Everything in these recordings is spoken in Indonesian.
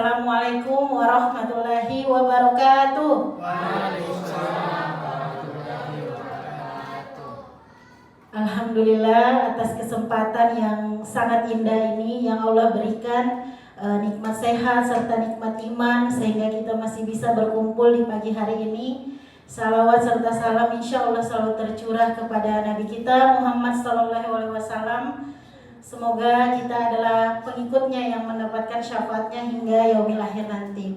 Assalamualaikum warahmatullahi wabarakatuh. Waalaikumsalam warahmatullahi wabarakatuh. Alhamdulillah atas kesempatan yang sangat indah ini yang Allah berikan, nikmat sehat serta nikmat iman sehingga kita masih bisa berkumpul di pagi hari ini. Salawat serta salam insya Allah selalu tercurah kepada Nabi kita Muhammad SAW. Semoga kita adalah pengikutnya yang mendapatkan syafaatnya hingga yaumil akhir nanti.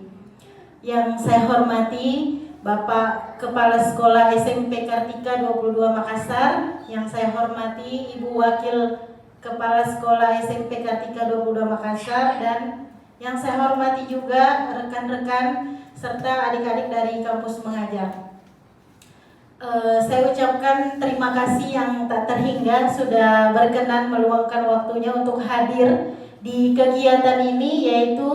Yang saya hormati Bapak Kepala Sekolah SMP Kartika 22 Makassar, yang saya hormati Ibu Wakil Kepala Sekolah SMP Kartika 22 Makassar, dan yang saya hormati juga rekan-rekan serta adik-adik dari kampus mengajar. Saya ucapkan terima kasih yang tak terhingga sudah berkenan meluangkan waktunya untuk hadir di kegiatan ini, yaitu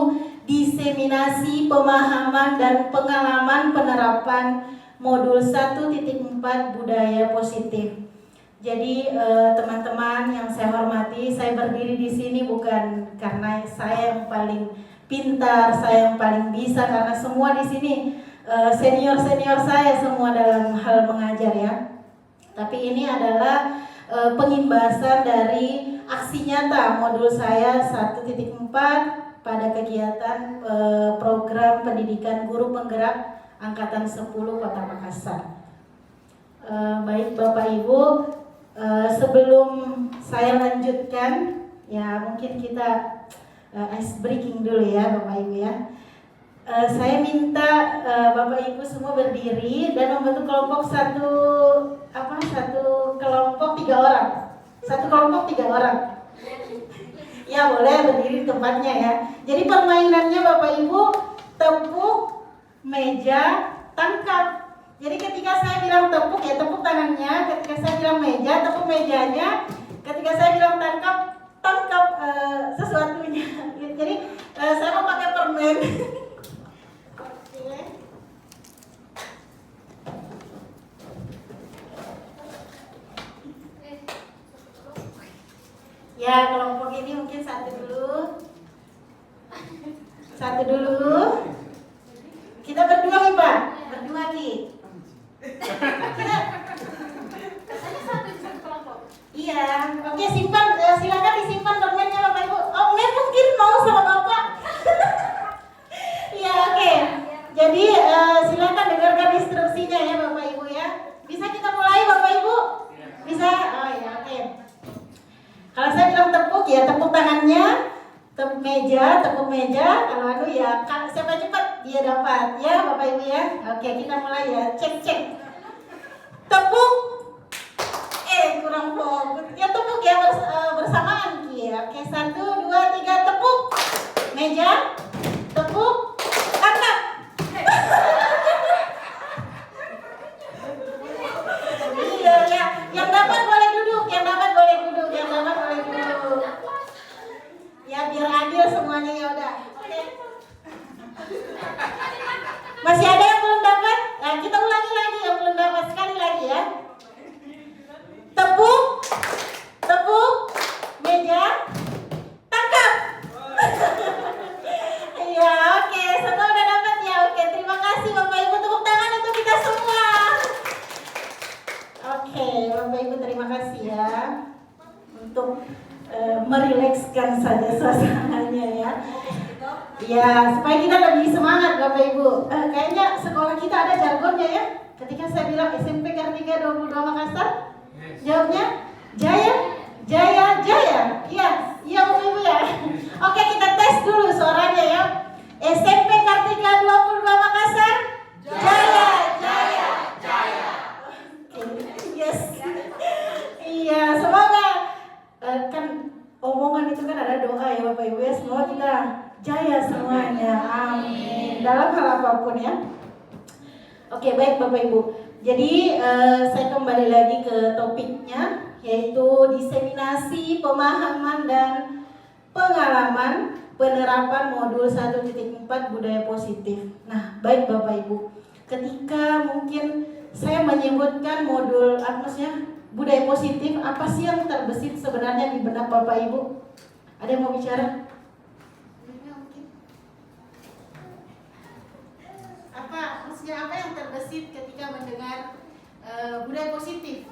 diseminasi pemahaman dan pengalaman penerapan modul 1.4 budaya positif. Jadi teman-teman yang saya hormati, saya berdiri di sini bukan karena saya yang paling pintar, saya yang paling bisa, karena semua di sini senior-senior saya semua dalam hal mengajar ya. Tapi ini adalah pengimbasan dari aksi nyata modul saya 1.4 pada kegiatan program pendidikan guru penggerak angkatan 10 Kota Makassar. Baik Bapak Ibu, sebelum saya lanjutkan ya, mungkin kita ice breaking dulu ya Bapak Ibu ya. Saya minta Bapak Ibu semua berdiri dan membentuk kelompok satu kelompok 3 orang. Satu kelompok 3 orang. Ya boleh berdiri di tempatnya ya. Jadi permainannya Bapak Ibu tepuk, meja, tangkap. Jadi ketika saya bilang tepuk ya tepuk tangannya, ketika saya bilang meja tepuk mejanya, ketika saya bilang tangkap sesuatunya. Jadi saya mau pakai permen. Ya, kelompok ini mungkin satu dulu. Kita berdua nih Pak, berdua Ki. Katanya satu kelompok. Iya, oke simpan, silakan disimpan permennya Bapak Ibu. Oh, mungkin mau sama Bapak. Iya, oke. Jadi silakan dengarkan instruksinya ya Bapak Ibu ya. Bisa kita mulai Bapak Ibu? Bisa? Oh ya, oke. Kalau saya bilang tepuk ya tepuk tangannya, tepuk meja. Kalau ya siapa cepat dia dapat ya Bapak Ibu ya. Oke, kita mulai ya. Cek. Tepuk. Kurang fokus. Ya tepuk ya bersamaan Ki ya. Oke, 1, 2, 3 tepuk. Meja. Tepuk. Angkat. Iya ya. Yang dapat boleh duduk. Ya biar adil semuanya ya udah. Oke. Masih ada yang belum dapat? Nah, kita ulangi lagi yang belum dapat sekali lagi ya. Tepuk, meja, tangkap. Iya, oke, semua udah dapat ya. Oke, terima kasih Bapak Ibu, tepuk tangan untuk kita semua. Oke, Bapak Ibu terima kasih ya untuk merilekskan saja suasananya ya. Ya, supaya kita lebih semangat Bapak Ibu. Kayaknya sekolah kita ada jargonnya ya. Ketika saya bilang SMP Kartika 22 Makassar, jawabnya Jaya. Iya Bapak Ibu ya. Oke, kita tes dulu suaranya ya. SMP Kartika 22 Makassar, Jaya. Yes. Iya, semoga kan omongan itu kan ada doa ya Bapak Ibu ya. Semoga kita jaya semuanya. Amin. Dalam hal apapun ya. Oke, baik Bapak Ibu. Jadi saya kembali lagi ke topiknya, yaitu diseminasi pemahaman dan pengalaman penerapan modul 1.4 budaya positif. Nah, baik Bapak Ibu, ketika mungkin saya menyebutkan modul maksudnya budaya positif, apa sih yang terbesit sebenarnya di benak Bapak Ibu? Ada yang mau bicara? Maksudnya apa yang terbesit ketika mendengar budaya positif?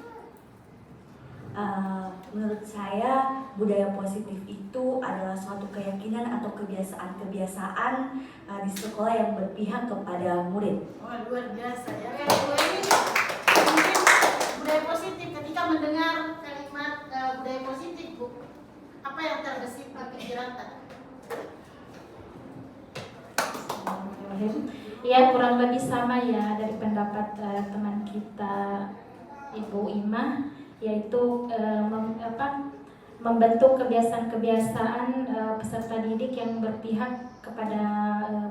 Menurut saya budaya positif itu adalah suatu keyakinan atau kebiasaan-kebiasaan di sekolah yang berpihak kepada murid. Oh, luar biasa ya. Bu ini mungkin budaya positif ketika mendengar kalimat budaya positif, Bu. Apa yang terbesit di pikiran tadi? Ya, kurang lebih sama ya dari pendapat teman kita Ibu Imah, yaitu membentuk kebiasaan-kebiasaan peserta didik yang berpihak kepada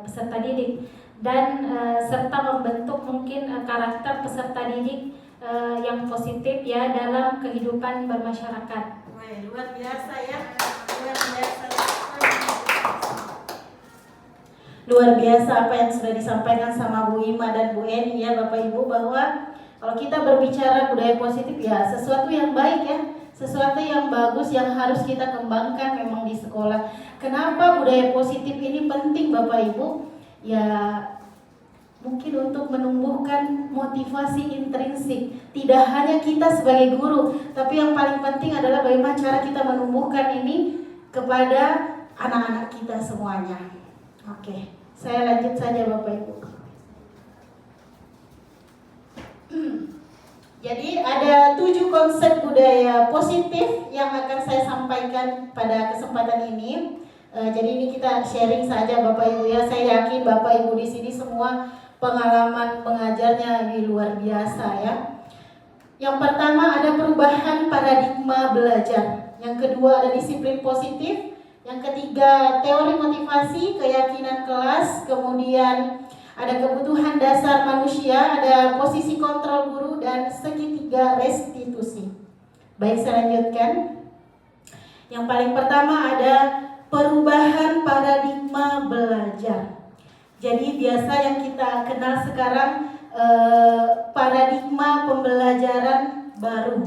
peserta didik dan serta membentuk mungkin karakter peserta didik yang positif ya dalam kehidupan bermasyarakat. Wah, luar biasa ya. Luar biasa. Luar biasa apa yang sudah disampaikan sama Bu Ima dan Bu Eni ya Bapak Ibu, bahwa kalau kita berbicara budaya positif ya sesuatu yang baik ya, sesuatu yang bagus yang harus kita kembangkan memang di sekolah. Kenapa budaya positif ini penting Bapak Ibu? Ya mungkin untuk menumbuhkan motivasi intrinsik. Tidak hanya kita sebagai guru, tapi yang paling penting adalah bagaimana cara kita menumbuhkan ini kepada anak-anak kita semuanya. Oke, saya lanjut saja Bapak Ibu. Jadi ada 7 konsep budaya positif yang akan saya sampaikan pada kesempatan ini. Jadi ini kita sharing saja Bapak Ibu ya. Saya yakin Bapak Ibu di sini semua pengalaman pengajarnya di luar biasa ya. Yang pertama ada perubahan paradigma belajar. Yang kedua ada disiplin positif. Yang ketiga teori motivasi, keyakinan kelas. Kemudian ada kebutuhan dasar manusia, ada posisi kontrol guru, dan segitiga restitusi. Baik, saya lanjutkan. Yang paling pertama ada perubahan paradigma belajar. Jadi biasa yang kita kenal sekarang paradigma pembelajaran baru.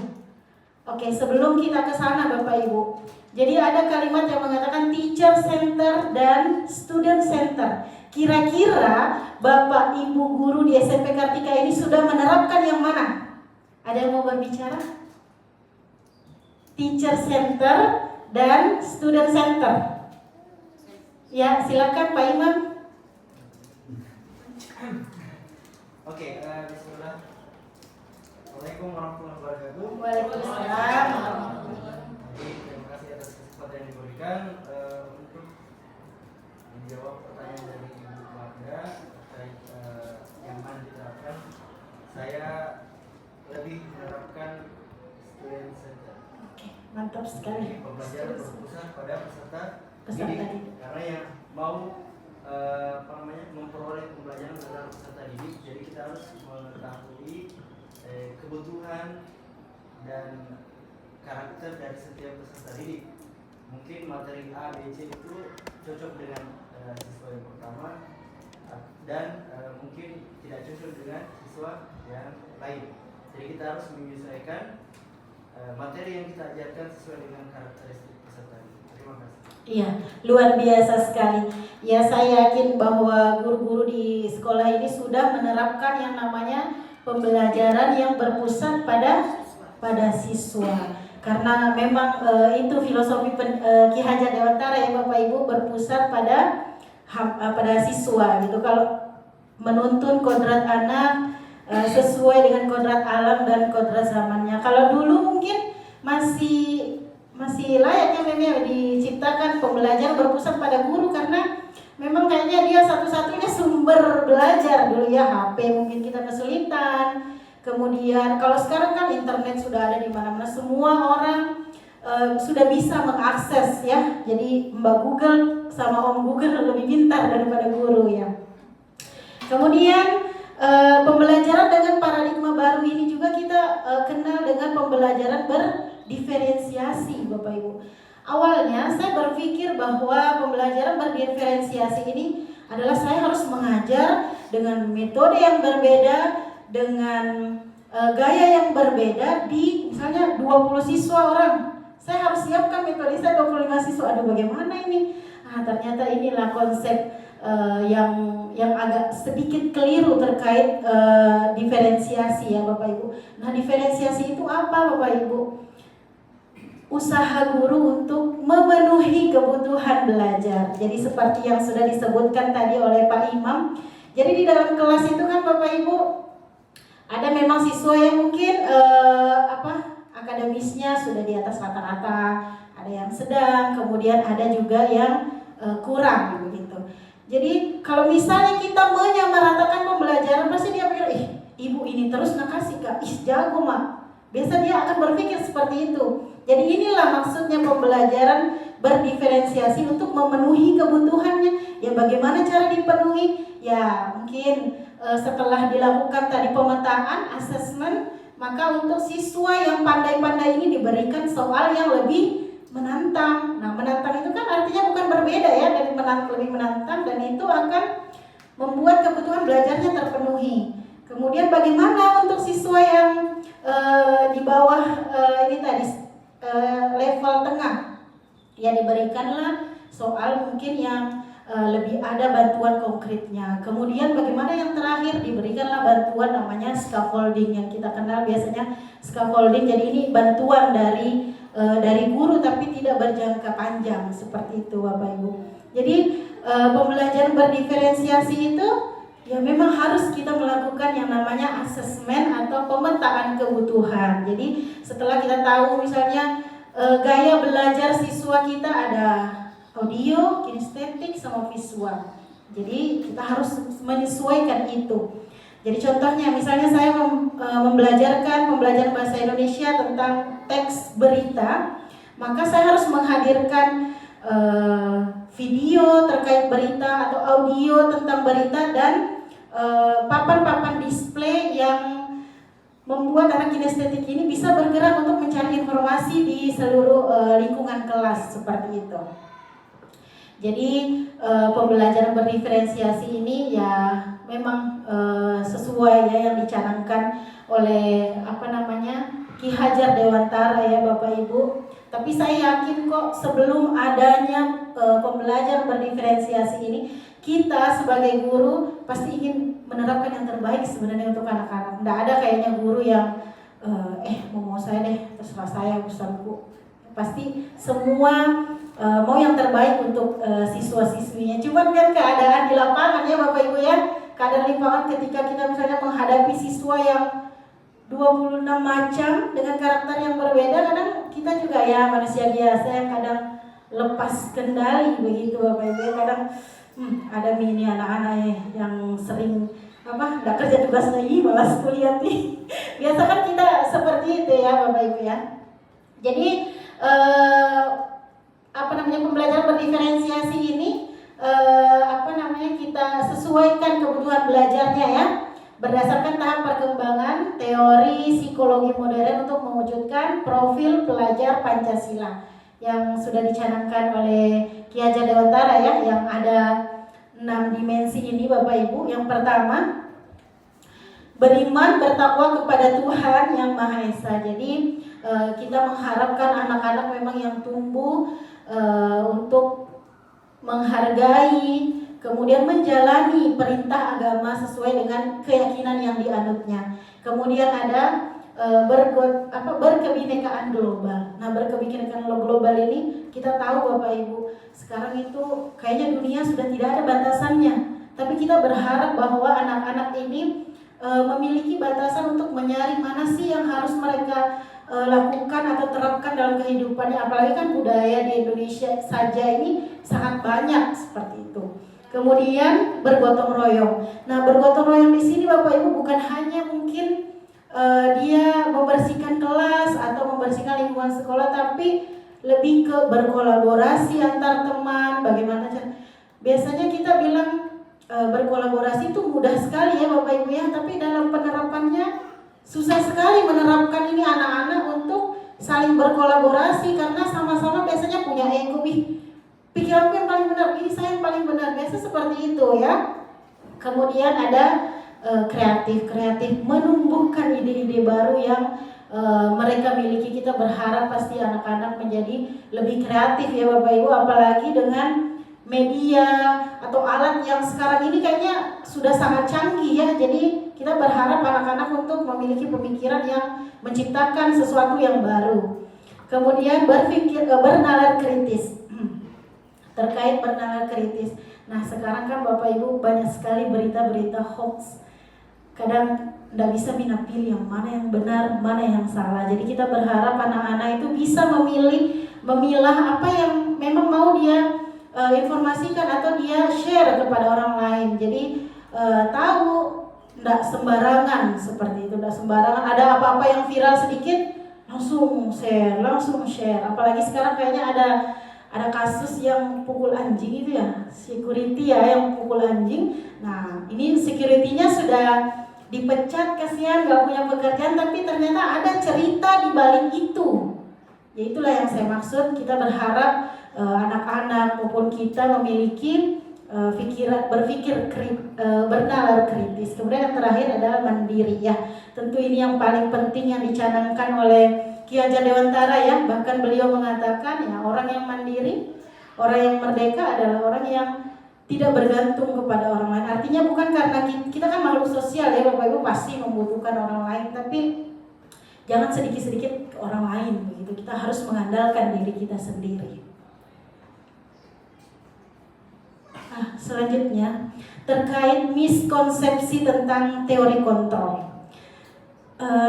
Oke, sebelum kita ke sana Bapak Ibu. Jadi ada kalimat yang mengatakan teacher center dan student center. Kira-kira Bapak Ibu guru di SMP Kartika ini sudah menerapkan yang mana? Ada yang mau berbicara? Teacher center dan student center. Ya, silakan Pak Imam. Oke, bismillah. Assalamualaikum warahmatullahi wabarakatuh. Waalaikumsalam. Jadi, terima kasih atas kesempatan yang diberikan untuk menjawab pertanyaan dari Ibu Warga terkait yang mana diterapkan. Saya lebih menerapkan student center. Oke, mantap sekali. Jadi, pembelajaran berpusat pada peserta Peserta didik. didik. Karena yang mau memperoleh pembelajaran adalah peserta didik. Jadi kita harus mengetahui kebutuhan dan karakter dari setiap peserta didik. Mungkin materi A, B, C itu cocok dengan siswa yang pertama dan mungkin tidak cocok dengan siswa yang lain. Jadi kita harus menyesuaikan materi yang kita ajarkan sesuai dengan karakteristik peserta didik. Terima kasih. Iya, luar biasa sekali. Ya, saya yakin bahwa guru-guru di sekolah ini sudah menerapkan yang namanya pembelajaran yang berpusat pada siswa. Karena memang itu filosofi Ki Hajar Dewantara ya Bapak Ibu, berpusat pada siswa gitu. Kalau menuntun kodrat anak sesuai dengan kodrat alam dan kodrat zamannya. Kalau dulu mungkin masih layaknya memang diciptakan pembelajaran berpusat pada guru, karena memang kayaknya dia satu-satunya sumber belajar dulu ya. HP mungkin kita kesulitan. Kemudian kalau sekarang kan internet sudah ada di mana-mana, semua orang sudah bisa mengakses ya. Jadi Mbak Google sama Om Google lebih pintar daripada guru ya. Kemudian pembelajaran dengan paradigma baru ini juga kita kenal dengan pembelajaran berdiferensiasi Bapak Ibu. Awalnya saya berpikir bahwa pembelajaran berdiferensiasi ini adalah saya harus mengajar dengan metode yang berbeda, dengan gaya yang berbeda di misalnya 20 siswa orang. Saya harus siapkan metode saya 25 siswa. Aduh, bagaimana ini? Ternyata inilah konsep yang agak sedikit keliru terkait diferensiasi ya Bapak Ibu. Nah, diferensiasi itu apa Bapak Ibu? Usaha guru untuk memenuhi kebutuhan belajar. Jadi seperti yang sudah disebutkan tadi oleh Pak Imam. Jadi di dalam kelas itu kan Bapak Ibu ada memang siswa yang mungkin akademisnya sudah di atas rata-rata, ada yang sedang, kemudian ada juga yang kurang begitu. Jadi kalau misalnya kita menyamaratakan pembelajaran, pasti dia pikir, ibu ini terus nakasih kak, jago mak. Biasa dia akan berpikir seperti itu. Jadi inilah maksudnya pembelajaran berdiferensiasi untuk memenuhi kebutuhannya. Ya bagaimana cara dipenuhi? Ya mungkin setelah dilakukan tadi pemetaan, asesmen, maka untuk siswa yang pandai-pandai ini diberikan soal yang lebih menantang. Nah, menantang itu kan artinya bukan berbeda ya dari lebih menantang, dan itu akan membuat kebutuhan belajarnya terpenuhi. Kemudian bagaimana untuk siswa yang di bawah ini tadi level tengah? Ya diberikanlah soal mungkin yang lebih ada bantuan konkretnya. Kemudian bagaimana yang terakhir, diberikanlah bantuan namanya scaffolding yang kita kenal biasanya scaffolding. Jadi ini bantuan dari guru tapi tidak berjangka panjang seperti itu Bapak Ibu. Jadi pembelajaran berdiferensiasi itu ya memang harus kita melakukan yang namanya asesmen atau pemetaan kebutuhan. Jadi setelah kita tahu misalnya gaya belajar siswa kita ada audio, kinestetik, sama visual. Jadi kita harus menyesuaikan itu. Jadi contohnya misalnya saya membelajarkan pembelajaran bahasa Indonesia tentang teks berita, maka saya harus menghadirkan video terkait berita atau audio tentang berita dan papan-papan display yang membuat anak kinestetik ini bisa bergerak untuk mencari informasi di seluruh lingkungan kelas seperti itu. Jadi pembelajaran berdiferensiasi ini ya memang sesuai ya yang dicanangkan oleh Ki Hajar Dewantara ya Bapak Ibu. Tapi saya yakin kok sebelum adanya pembelajaran berdiferensiasi ini, kita sebagai guru pasti ingin menerapkan yang terbaik sebenarnya untuk anak-anak. Nggak ada kayaknya guru yang mau saya deh, terserah saya urusanku. Pasti semua mau yang terbaik untuk siswa-siswinya. Cuman kan keadaan di lapangan ya Bapak Ibu ya, keadaan di lapangan ketika kita misalnya menghadapi siswa yang 26 macam dengan karakter yang berbeda, kadang kita juga ya manusia biasa yang kadang lepas kendali begitu Bapak Ibu. Kadang ada ini anak-anak yang sering nggak kerja tugas lagi, malas kuliah nih. Biasa kan kita seperti itu ya Bapak Ibu ya. Jadi pembelajaran berdiferensiasi ini kita sesuaikan kebutuhan belajarnya ya, berdasarkan tahap perkembangan teori psikologi modern untuk mewujudkan profil pelajar Pancasila yang sudah dicanangkan oleh Ki Hajar Dewantara ya, yang ada 6 dimensi ini Bapak Ibu. Yang pertama, beriman bertakwa kepada Tuhan yang Maha Esa. Jadi kita mengharapkan anak-anak memang yang tumbuh untuk menghargai, kemudian menjalani perintah agama sesuai dengan keyakinan yang dianutnya. Kemudian ada berkebinekaan global. Nah, berkebinekaan global ini kita tahu Bapak Ibu, sekarang itu kayaknya dunia sudah tidak ada batasannya. Tapi kita berharap bahwa anak-anak ini memiliki batasan untuk menyaring mana sih yang harus mereka lakukan atau terapkan dalam kehidupannya. Apalagi kan budaya di Indonesia saja ini sangat banyak seperti itu. Kemudian bergotong royong. Nah, bergotong royong di sini Bapak Ibu bukan hanya mungkin dia membersihkan kelas atau membersihkan lingkungan sekolah, tapi lebih ke berkolaborasi antar teman. Bagaimana cara? Biasanya kita bilang berkolaborasi itu mudah sekali ya Bapak Ibu ya, tapi dalam penerapannya susah sekali menerapkan ini anak-anak untuk saling berkolaborasi, karena sama-sama biasanya punya ego, pikiranku yang paling benar, ini saya yang paling benar, biasa seperti itu ya. Kemudian ada kreatif menumbuhkan ide-ide baru yang mereka miliki. Kita berharap pasti anak-anak menjadi lebih kreatif ya Bapak Ibu, apalagi dengan media atau alat yang sekarang ini kayaknya sudah sangat canggih ya. Jadi kita berharap anak-anak untuk memiliki pemikiran yang menciptakan sesuatu yang baru. Kemudian bernalar kritis. Terkait bernalar kritis. Nah, sekarang kan Bapak Ibu banyak sekali berita-berita hoax. Kadang tidak bisa pilih yang mana yang benar, mana yang salah. Jadi kita berharap anak-anak itu bisa memilah apa yang memang mau dia informasikan atau dia share kepada orang lain. Jadi tahu, tidak sembarangan seperti itu, tidak sembarangan. Ada apa-apa yang viral sedikit langsung share. Apalagi sekarang kayaknya ada kasus yang pukul anjing itu ya, security ya yang pukul anjing. Nah, ini security-nya sudah dipecat, kasihan gak punya pekerjaan, tapi ternyata ada cerita di balik itu. Ya itulah yang saya maksud, kita berharap anak-anak maupun kita memiliki berpikir bernalar kritis. Kemudian yang terakhir adalah mandiri ya. Tentu ini yang paling penting yang dicanangkan oleh Ki Hajar Dewantara ya. Bahkan beliau mengatakan ya, orang yang mandiri, orang yang merdeka adalah orang yang tidak bergantung kepada orang lain. Artinya bukan karena kita kan makhluk sosial ya Bapak Ibu, pasti membutuhkan orang lain, tapi jangan sedikit-sedikit ke orang lain begitu. Kita harus mengandalkan diri kita sendiri. Selanjutnya terkait miskonsepsi tentang teori kontrol.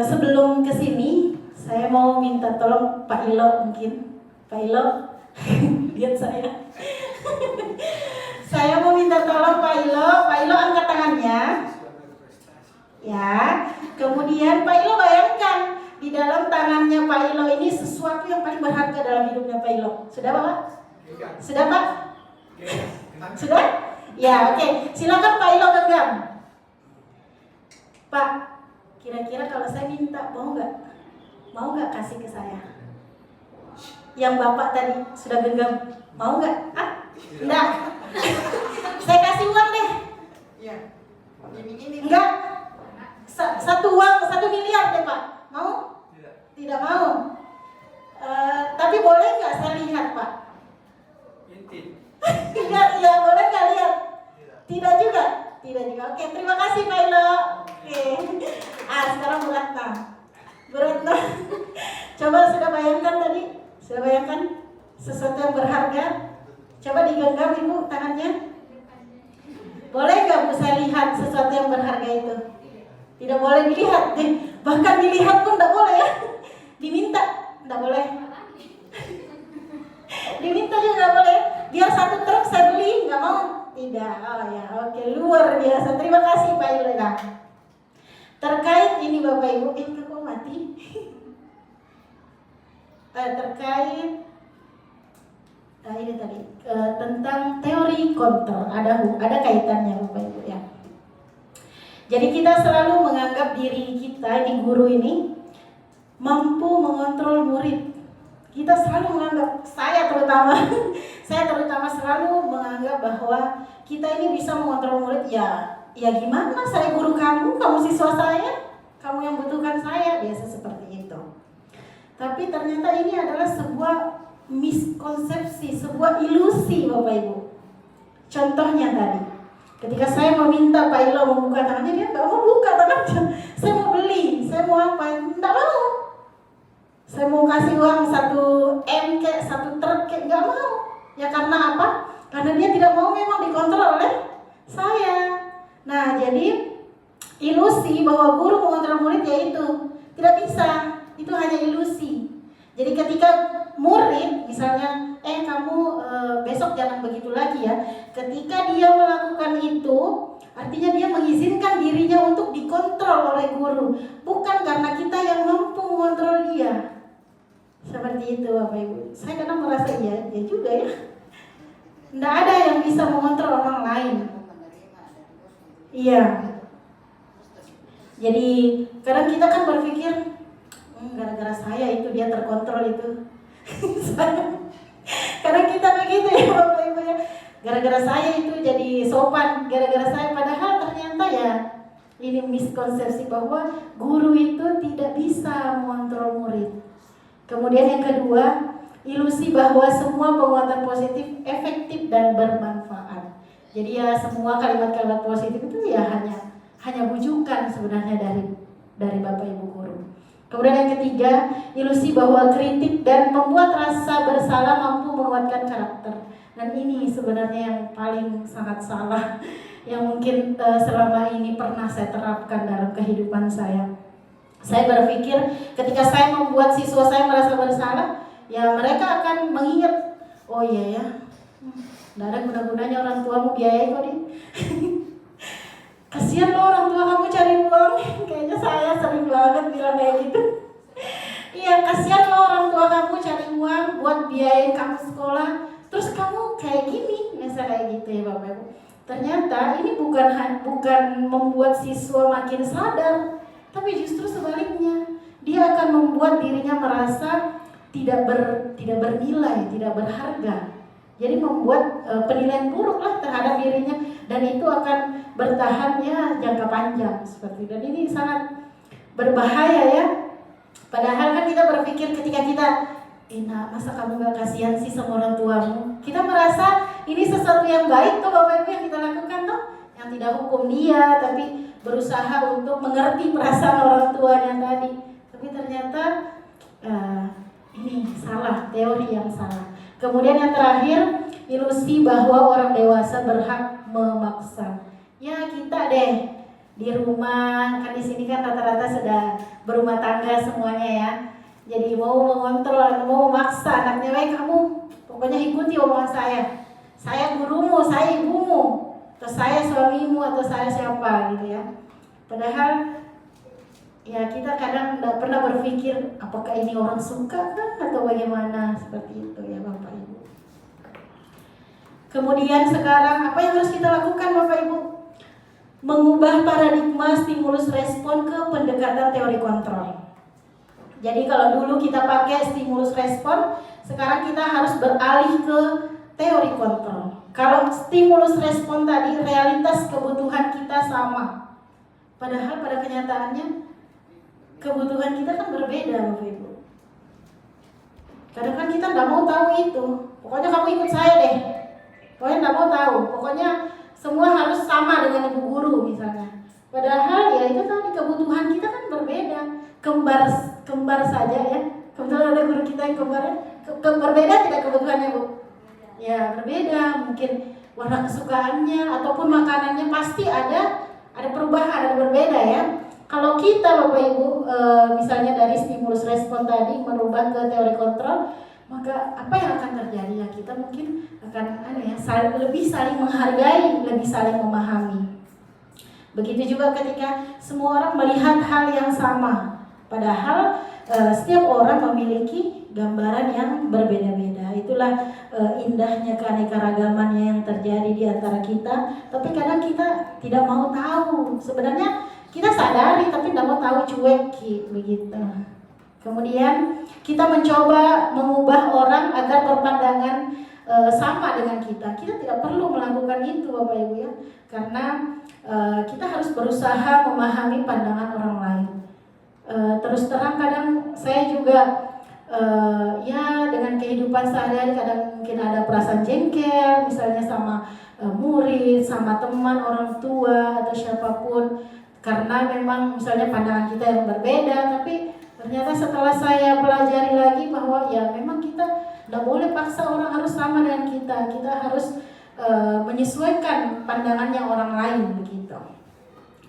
Sebelum kesini saya mau minta tolong Pak Ilo, mungkin Pak Ilo lihat saya. Saya mau minta tolong Pak Ilo angkat tangannya. Ya, kemudian Pak Ilo bayangkan di dalam tangannya Pak Ilo ini sesuatu yang paling berharga dalam hidupnya Pak Ilo. Sudah Pak? Sudah Pak? Sudah? Ya, oke. Silakan Pak Ilo genggam. Pak, kira-kira kalau saya minta mau nggak kasih ke saya? Yang Bapak tadi sudah genggam, mau nggak? Enggak. Saya kasih uang deh. Iya. Ini. Enggak. Satu uang 1 miliar deh Pak. Mau? Tidak mau. Tapi boleh nggak saya lihat Pak? Tidak, ya boleh nggak lihat? Tidak juga. Oke, terima kasih Pak Ilo. Oke. Sekarang Bu Ratna. Coba sudah bayangkan tadi? Sudah bayangkan sesuatu yang berharga? Coba digenggam Ibu tangannya. Boleh nggak Bu saya lihat sesuatu yang berharga itu? Tidak boleh dilihat. Bahkan dilihat pun tidak boleh ya. Diminta, tidak boleh. Diminta juga nggak boleh. Biar 1 truk saya beli, nggak mau? Tidak. Oh ya, oke, luar biasa. Terima kasih Pak Ilena. Terkait ini Bapak Ibu, ini kok mati? Terkait ini tadi tentang teori kontrol, ada kaitannya Bapak Ibu ya. Jadi kita selalu menganggap diri kita, ini guru ini, mampu mengontrol murid. Kita selalu menganggap, saya terutama selalu menganggap bahwa kita ini bisa mengontrol murid. Ya gimana, saya guru kamu siswa saya, kamu yang butuhkan saya, biasa seperti itu. Tapi ternyata ini adalah sebuah miskonsepsi, sebuah ilusi Bapak Ibu. Contohnya tadi, ketika saya meminta Pak Ilo membuka tangannya, dia nggak mau buka tangannya. Saya mau beli, saya mau apa? Nggak mau. Saya mau kasih uang 1 M kayak 1 truk kayak, nggak mau. Ya karena apa? Karena dia tidak mau memang dikontrol oleh saya. Nah, jadi ilusi bahwa guru mengontrol murid yaitu tidak bisa. Itu hanya ilusi. Jadi ketika murid misalnya, kamu besok jangan begitu lagi ya. Ketika dia melakukan itu, artinya dia mengizinkan dirinya untuk dikontrol oleh guru, bukan karena kita yang mampu mengontrol dia. Seperti itu Bapak Ibu. Saya kadang merasa ya juga ya. Tidak ada yang bisa mengontrol orang lain. Iya. Jadi kadang kita kan berpikir, gara-gara saya itu dia terkontrol itu. Kadang kita begitu ya Bapak Ibu ya. Gara-gara saya itu jadi sopan, gara-gara saya, padahal ternyata ya ini miskonsepsi bahwa guru itu tidak bisa mengontrol murid. Kemudian yang kedua, ilusi bahwa semua penguatan positif efektif dan bermanfaat. Jadi ya semua kalimat-kalimat positif itu ya hanya bujukan sebenarnya dari Bapak Ibu guru. Kemudian yang ketiga, ilusi bahwa kritik dan membuat rasa bersalah mampu menguatkan karakter. Dan ini sebenarnya yang paling sangat salah, yang mungkin selama ini pernah saya terapkan dalam kehidupan saya. Saya berpikir ketika saya membuat siswa saya merasa bersalah, ya mereka akan mengingat, oh iya ya, nggak ada guna-gunanya orang tuamu biayai kok nih. Kasihan lo orang tua kamu cari uang. Kayaknya saya sering banget bilang kayak gitu. Iya, kasihan lo orang tua kamu cari uang buat biayain kamu sekolah, terus kamu kayak gini, misalnya kayak gitu ya Bapak Ibu. Ternyata ini bukan membuat siswa makin sadar, tapi justru sebaliknya, dia akan membuat dirinya merasa tidak bernilai, tidak berharga. Jadi membuat penilaian buruk lah terhadap dirinya, dan itu akan bertahan ya jangka panjang seperti itu. Dan ini sangat berbahaya ya. Padahal kan kita berpikir ketika kita, nah masa kamu gak kasihan sih sama orang tuamu? Kita merasa ini sesuatu yang baik tuh Bapak Ibu yang kita lakukan tuh, yang tidak hukum dia, tapi berusaha untuk mengerti perasaan orang tuanya tadi. Tapi ternyata ini salah, teori yang salah. Kemudian yang terakhir, ilusi bahwa orang dewasa berhak memaksa. Ya kita deh di rumah, kan di sini kan rata-rata sudah berumah tangga semuanya ya. Jadi mau mengontrol, mau memaksa anaknya, baik kamu pokoknya ikuti omongan saya. Saya gurumu, saya ibumu, atau saya suamimu, atau saya siapa gitu ya. Padahal ya kita kadang tidak pernah berpikir apakah ini orang suka kan atau bagaimana, seperti itu ya Bapak Ibu. Kemudian sekarang apa yang harus kita lakukan Bapak Ibu? Mengubah paradigma stimulus respon ke pendekatan teori kontrol. Jadi kalau dulu kita pakai stimulus respon, sekarang kita harus beralih ke teori kontrol. Kalau stimulus respon tadi realitas kebutuhan kita sama, padahal pada kenyataannya kebutuhan kita kan berbeda Bapak Ibu. Kadang kan kita nggak mau tahu itu. Pokoknya kamu ikut saya deh. Pokoknya nggak mau tahu. Pokoknya semua harus sama dengan ibu guru misalnya. Padahal ya itu tadi kebutuhan kita kan berbeda. Kembar saja ya. Kebetulan ada guru kita yang kembarnya. Berbeda tidak kebutuhannya Bu? Ya berbeda. Mungkin warna kesukaannya ataupun makanannya pasti ada perubahan, ada berbeda ya. Kalau kita Bapak Ibu misalnya dari stimulus respon tadi merubah ke teori kontrol, maka apa yang akan terjadi ya, kita mungkin akan lebih saling menghargai, lebih saling memahami. Begitu juga ketika semua orang melihat hal yang sama, padahal setiap orang memiliki gambaran yang berbeda-beda. Itulah indahnya keanekaragamannya yang terjadi di antara kita. Tapi kadang kita tidak mau tahu. Sebenarnya kita sadari tapi tidak mau tahu, cuek begitu. Kemudian kita mencoba mengubah orang agar berpandangan sama dengan kita. Kita tidak perlu melakukan itu Bapak Ibu ya, karena kita harus berusaha memahami pandangan orang lain. Terus terang kadang saya juga ya dengan kehidupan sehari-hari kadang mungkin ada perasaan jengkel misalnya sama murid, sama teman, orang tua atau siapapun, karena memang misalnya pandangan kita yang berbeda. Tapi ternyata setelah saya pelajari lagi bahwa ya memang kita tidak boleh paksa orang harus sama dengan kita. Kita harus menyesuaikan pandangannya orang lain begitu.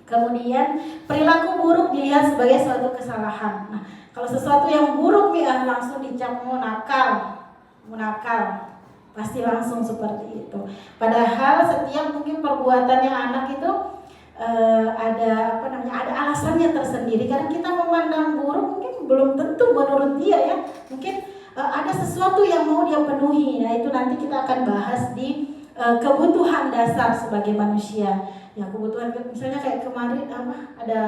Kemudian perilaku buruk dilihat sebagai suatu kesalahan. Nah, kalau sesuatu yang buruk ya langsung dicap nakal, pasti langsung seperti itu. Padahal setiap mungkin perbuatannya anak itu ada alasannya tersendiri. Karena kita memandang buruk mungkin belum tentu menurut dia ya. Mungkin ada sesuatu yang mau dia penuhi. Nah itu nanti kita akan bahas di kebutuhan dasar sebagai manusia. Ya kebutuhan misalnya kayak kemarin ada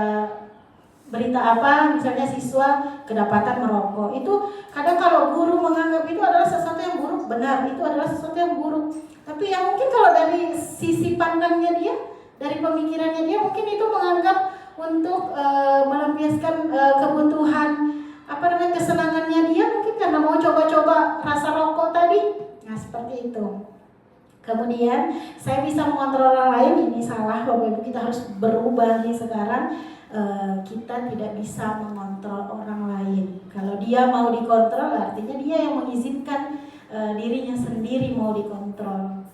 berita misalnya siswa kedapatan merokok. Itu kadang kalau guru menganggap itu adalah sesuatu yang buruk, benar itu adalah sesuatu yang buruk. Tapi ya mungkin kalau dari sisi pandangnya dia, dari pemikirannya dia, mungkin itu menganggap untuk melampiaskan kebutuhan kesenangannya dia, mungkin karena mau coba-coba rasa rokok tadi. Nah seperti itu. Kemudian saya bisa mengontrol orang lain, ini salah Bapak Ibu, kita harus berubah nih sekarang. Kita tidak bisa mengontrol orang lain. Kalau dia mau dikontrol artinya dia yang mengizinkan dirinya sendiri mau dikontrol.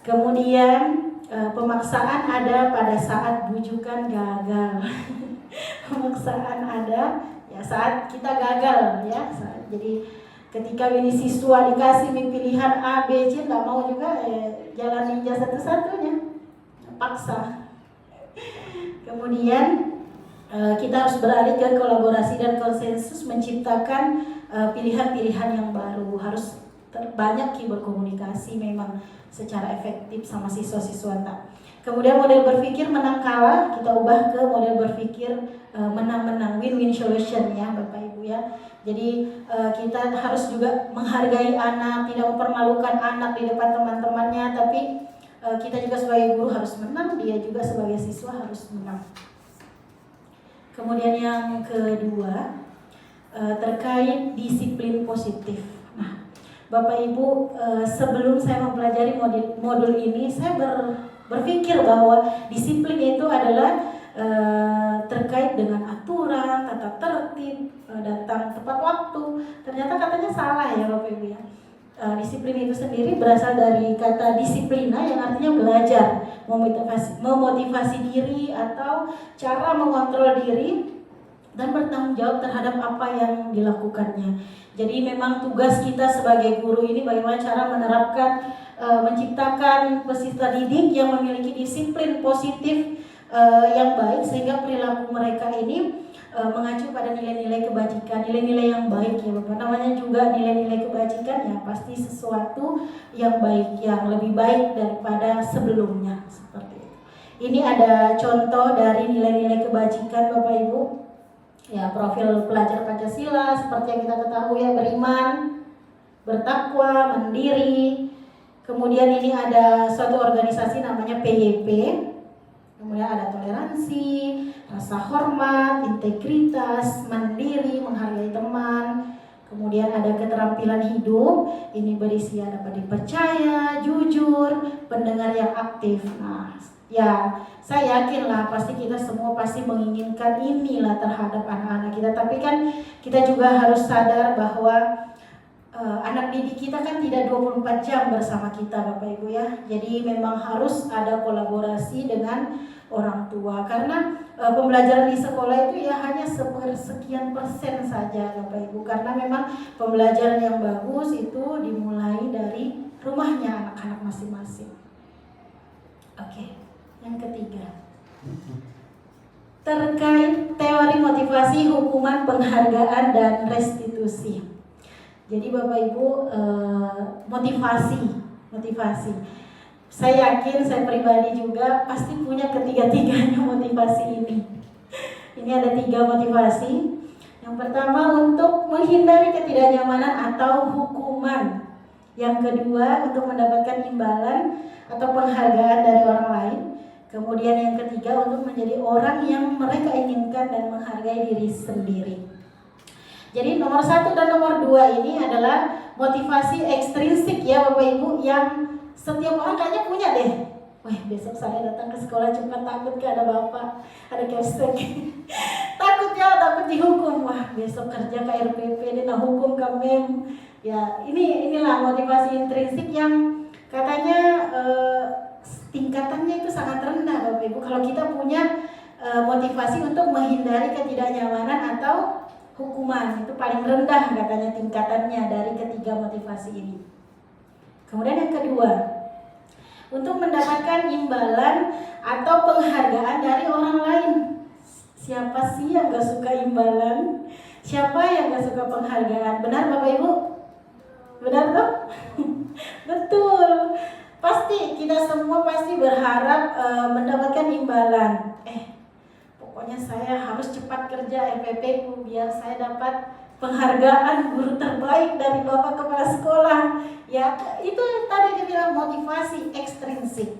Kemudian pemaksaan ada pada saat bujukan gagal. Pemaksaan ada ya saat kita gagal ya. Jadi ketika ini siswa dikasih pilihan A, B, C, nggak mau juga jalan ninja satu-satunya, paksa. Kemudian kita harus beralih ke kolaborasi dan konsensus, menciptakan pilihan-pilihan yang baru. Harus banyak berkomunikasi memang secara efektif sama siswa-siswa. Kemudian model berpikir menang kalah kita ubah ke model berpikir menang-menang, win-win solution ya Bapak Ibu ya. Jadi kita harus juga menghargai anak, tidak mempermalukan anak di depan teman-temannya, tapi kita juga sebagai guru harus menang, dia juga sebagai siswa harus menang. Kemudian yang kedua terkait disiplin positif. Nah, Bapak Ibu, sebelum saya mempelajari modul ini, saya berpikir bahwa disiplin itu adalah terkait dengan aturan, tata tertib, datang tepat waktu. Ternyata katanya salah ya Bapak Ibu ya. Disiplin itu sendiri berasal dari kata disiplina yang artinya belajar, memotivasi diri atau cara mengontrol diri dan bertanggung jawab terhadap apa yang dilakukannya. Jadi memang tugas kita sebagai guru ini bagaimana cara menerapkan, menciptakan peserta didik yang memiliki disiplin positif yang baik sehingga perilaku mereka ini mengacu pada nilai-nilai kebajikan, nilai-nilai yang baik ya Bapak. Namanya juga nilai-nilai kebajikan ya, pasti sesuatu yang baik, yang lebih baik daripada sebelumnya seperti itu. Ini ada contoh dari nilai-nilai kebajikan Bapak Ibu. Ya, profil pelajar Pancasila seperti yang kita ketahui ya, beriman, bertakwa, mandiri. Kemudian ini ada suatu organisasi namanya PYP. Kemudian ada toleransi, rasa hormat, integritas, mandiri, menghargai teman. Kemudian ada keterampilan hidup, ini berisi dapat dipercaya, jujur, pendengar yang aktif. Nah, ya saya yakin lah pasti kita semua pasti menginginkan inilah terhadap anak-anak kita. Tapi kan kita juga harus sadar bahwa anak didik kita kan tidak 24 jam bersama kita Bapak Ibu ya. Jadi memang harus ada kolaborasi dengan orang tua. Karena pembelajaran di sekolah itu ya hanya sekian persen saja Bapak Ibu. Karena memang pembelajaran yang bagus itu dimulai dari rumahnya anak-anak masing-masing. Oke, yang ketiga. Terkait teori motivasi, hukuman, penghargaan, dan restitusi. Jadi Bapak Ibu, motivasi. Saya yakin, saya pribadi juga pasti punya ketiga-tiganya motivasi ini. Ini ada 3 motivasi. Yang pertama untuk menghindari ketidaknyamanan atau hukuman. Yang kedua untuk mendapatkan imbalan atau penghargaan dari orang lain. Kemudian yang ketiga untuk menjadi orang yang mereka inginkan dan menghargai diri sendiri. Jadi nomor 1 dan nomor 2 ini adalah motivasi ekstrinsik ya Bapak Ibu, yang setiap orang kayaknya punya deh. Wah, besok saya datang ke sekolah cepat, takut gak ada bapak, ada capsek. Takut dihukum. Wah, besok kerja ke RPP dia hukum kami. Ya, inilah motivasi intrinsik yang katanya tingkatannya itu sangat rendah Bapak Ibu. Kalau kita punya motivasi untuk menghindari ketidaknyamanan atau hukuman, itu paling rendah katanya tingkatannya dari ketiga motivasi ini. Kemudian yang kedua, untuk mendapatkan imbalan atau penghargaan dari orang lain. Siapa sih yang gak suka imbalan? Siapa yang gak suka penghargaan? Benar Bapak Ibu? Benar toh? Betul. Pasti kita semua pasti berharap mendapatkan imbalan. Pokoknya saya harus cepat kerja RPP biar saya dapat penghargaan guru terbaik dari Bapak Kepala Sekolah. Ya, itu tadi dibilang motivasi ekstrinsik.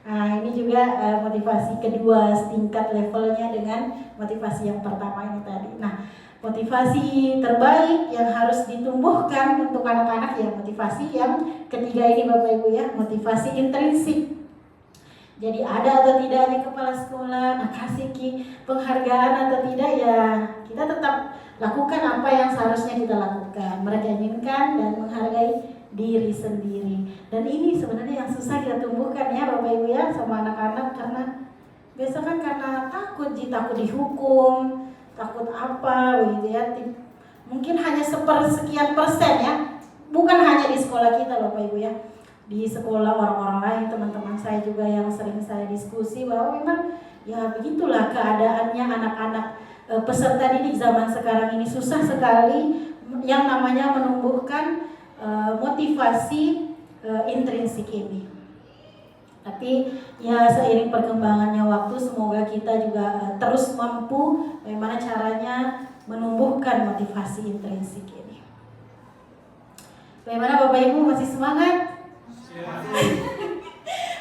Nah, ini juga motivasi kedua, setingkat levelnya dengan motivasi yang pertama ini tadi. Nah, Motivasi terbaik yang harus ditumbuhkan untuk anak-anak ya motivasi yang ketiga ini Bapak Ibu ya, motivasi intrinsik. Jadi ada atau tidaknya kepala sekolah, kasih penghargaan atau tidak ya kita tetap lakukan apa yang seharusnya kita lakukan. Mereka inginkan dan menghargai diri sendiri. Dan ini sebenarnya yang susah kita tumbuhkan ya Bapak Ibu ya sama anak-anak karena biasa kan karena takut dihukum, takut apa gitu ya. Mungkin hanya sepersekian persen ya. Bukan hanya di sekolah kita Bapak Ibu ya. Di sekolah orang-orang lain, teman-teman saya juga yang sering saya diskusi bahwa memang ya begitulah keadaannya anak-anak peserta didik zaman sekarang ini susah sekali yang namanya menumbuhkan motivasi intrinsik ini. Tapi ya seiring perkembangannya waktu semoga kita juga terus mampu bagaimana caranya menumbuhkan motivasi intrinsik ini. Bagaimana Bapak Ibu masih semangat?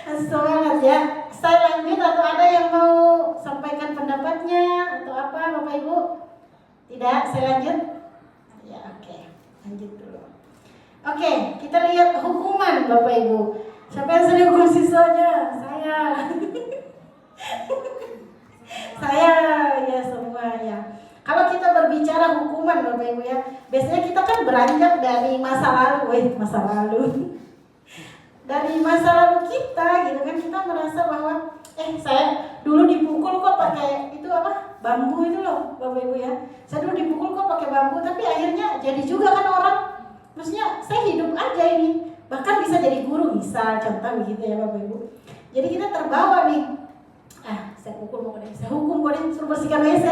Semangat ya. Saya lanjut atau ada yang mau sampaikan pendapatnya atau apa Bapak Ibu? Tidak, saya lanjut? Ya oke. Lanjut dulu. Oke, kita lihat hukuman Bapak Ibu. Siapa yang sering hukum siswanya? Saya. Saya ya semua ya. Kalau kita berbicara hukuman Bapak Ibu ya, biasanya kita kan beranjak dari masa lalu, dari masa lalu kita gitu kan, kita merasa bahwa saya dulu dipukul kok pakai itu apa bambu itu loh Bapak Ibu ya, saya dulu dipukul kok pakai bambu, tapi akhirnya jadi juga kan orang, maksudnya saya hidup aja ini, bahkan bisa jadi guru misal contoh begitu ya Bapak Ibu. Jadi kita terbawa nih, saya pukul mau saya hukum kok suruh bersihkan WC,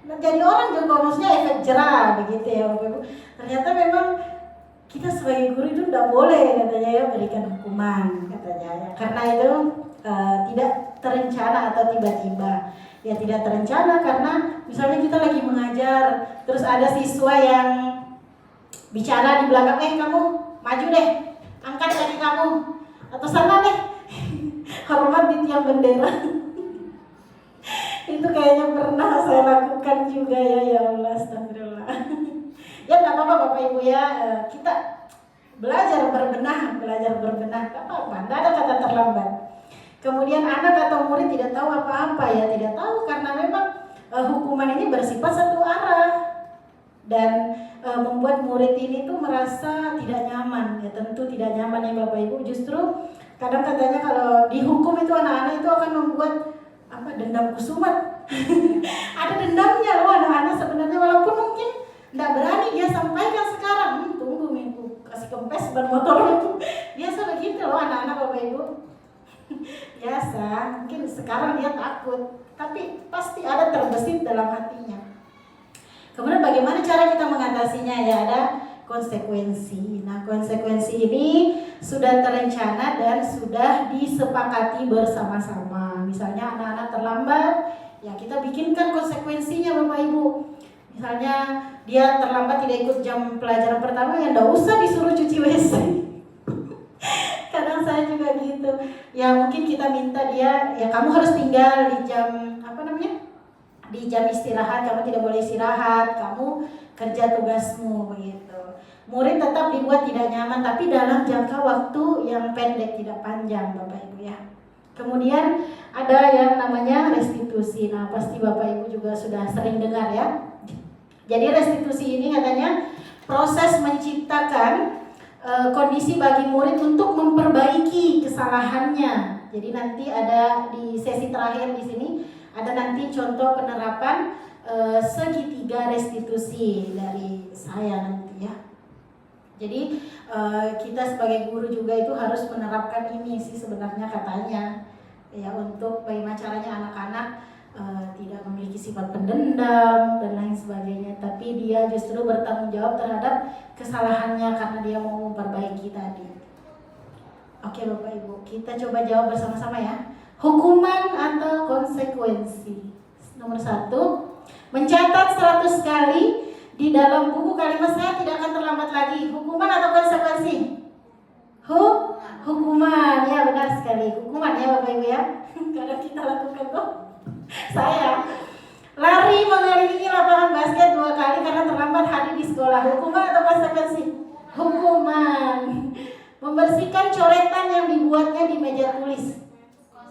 nah, jadi orang juga maksudnya efek jerah begitu ya Bapak Ibu. Ternyata memang kita sebagai guru itu tidak boleh katanya ya berikan hukuman katanya ya, karena itu tidak terencana atau tiba-tiba ya, tidak terencana karena misalnya kita lagi mengajar terus ada siswa yang bicara di belakang, kamu maju deh, angkat kaki kamu atau sana deh hormat di tiang bendera. Itu kayaknya pernah saya lakukan juga ya Allah, astagfirullah. Ya nggak apa-apa Bapak Ibu ya, kita belajar berbenah, gak apa-apa, nggak ada kata terlambat. Kemudian anak atau murid tidak tahu apa-apa ya, tidak tahu karena memang hukuman ini bersifat satu arah dan membuat murid ini tuh merasa tidak nyaman ya, tentu tidak nyaman ya Bapak Ibu. Justru kadang katanya kalau dihukum itu anak-anak itu akan membuat dendam kusumat. Ada dendamnya loh anak-anak sebenarnya, walaupun mungkin nggak berani dia sampaikan sekarang. Tunggu minggu kasih kempes ban motor itu biasa begitu loh anak-anak Bapak Ibu. Biasa, mungkin sekarang dia takut, tapi pasti ada terbesit dalam hatinya. Kemudian bagaimana cara kita mengatasinya ya, ada konsekuensi. Nah konsekuensi ini sudah terencana dan sudah disepakati bersama-sama. Misalnya anak-anak terlambat, ya kita bikinkan konsekuensinya Bapak Ibu. Misalnya dia terlambat tidak ikut jam pelajaran pertama, ya nggak usah disuruh cuci WC. Kadang saya juga gitu. Ya mungkin kita minta dia, ya kamu harus tinggal di jam di jam istirahat, kamu tidak boleh istirahat, kamu kerja tugasmu begitu. Murid tetap dibuat tidak nyaman, tapi dalam jangka waktu yang pendek, tidak panjang Bapak Ibu ya. Kemudian ada yang namanya restitusi. Nah pasti Bapak Ibu juga sudah sering dengar ya. Jadi restitusi ini katanya proses menciptakan kondisi bagi murid untuk memperbaiki kesalahannya. Jadi nanti ada di sesi terakhir di sini ada nanti contoh penerapan segitiga restitusi dari saya nanti ya. Jadi kita sebagai guru juga itu harus menerapkan ini sih sebenarnya katanya ya, untuk bagaimana caranya anak-anak tidak memiliki sifat pendendam dan lain sebagainya, tapi dia justru bertanggung jawab terhadap kesalahannya karena dia mau memperbaiki tadi. Oke Bapak Ibu, kita coba jawab bersama-sama ya. Hukuman atau konsekuensi? Nomor 1, mencatat 100 kali di dalam buku kalimat saya tidak akan terlambat lagi. Hukuman atau konsekuensi? Hukuman, ya benar sekali. Hukuman ya Bapak Ibu ya. Karena kita lakukan kok. Saya lari kali mengelilingi lapangan basket 2 kali karena terlambat hadir di sekolah. Hukuman atau konsekuensi? Hukuman. Membersihkan coretan yang dibuatnya di meja tulis.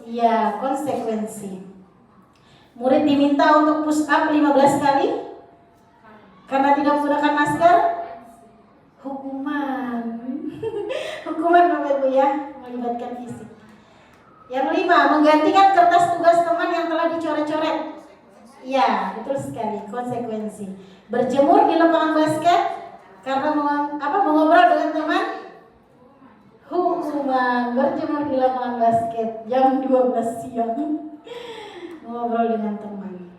Iya, konsekuensi. Murid diminta untuk push up 15 kali karena tidak menggunakan masker. Hukuman. Hukuman Bapak Ibu ya, melibatkan fisik. Yang 5, menggantikan kertas tugas teman yang telah dicoret-coret. Ya, betul sekali, konsekuensi. Berjemur di lapangan basket karena mengobrol dengan teman. Hukuman, berjemur di lapangan basket jam 12 siang. Mengobrol dengan teman.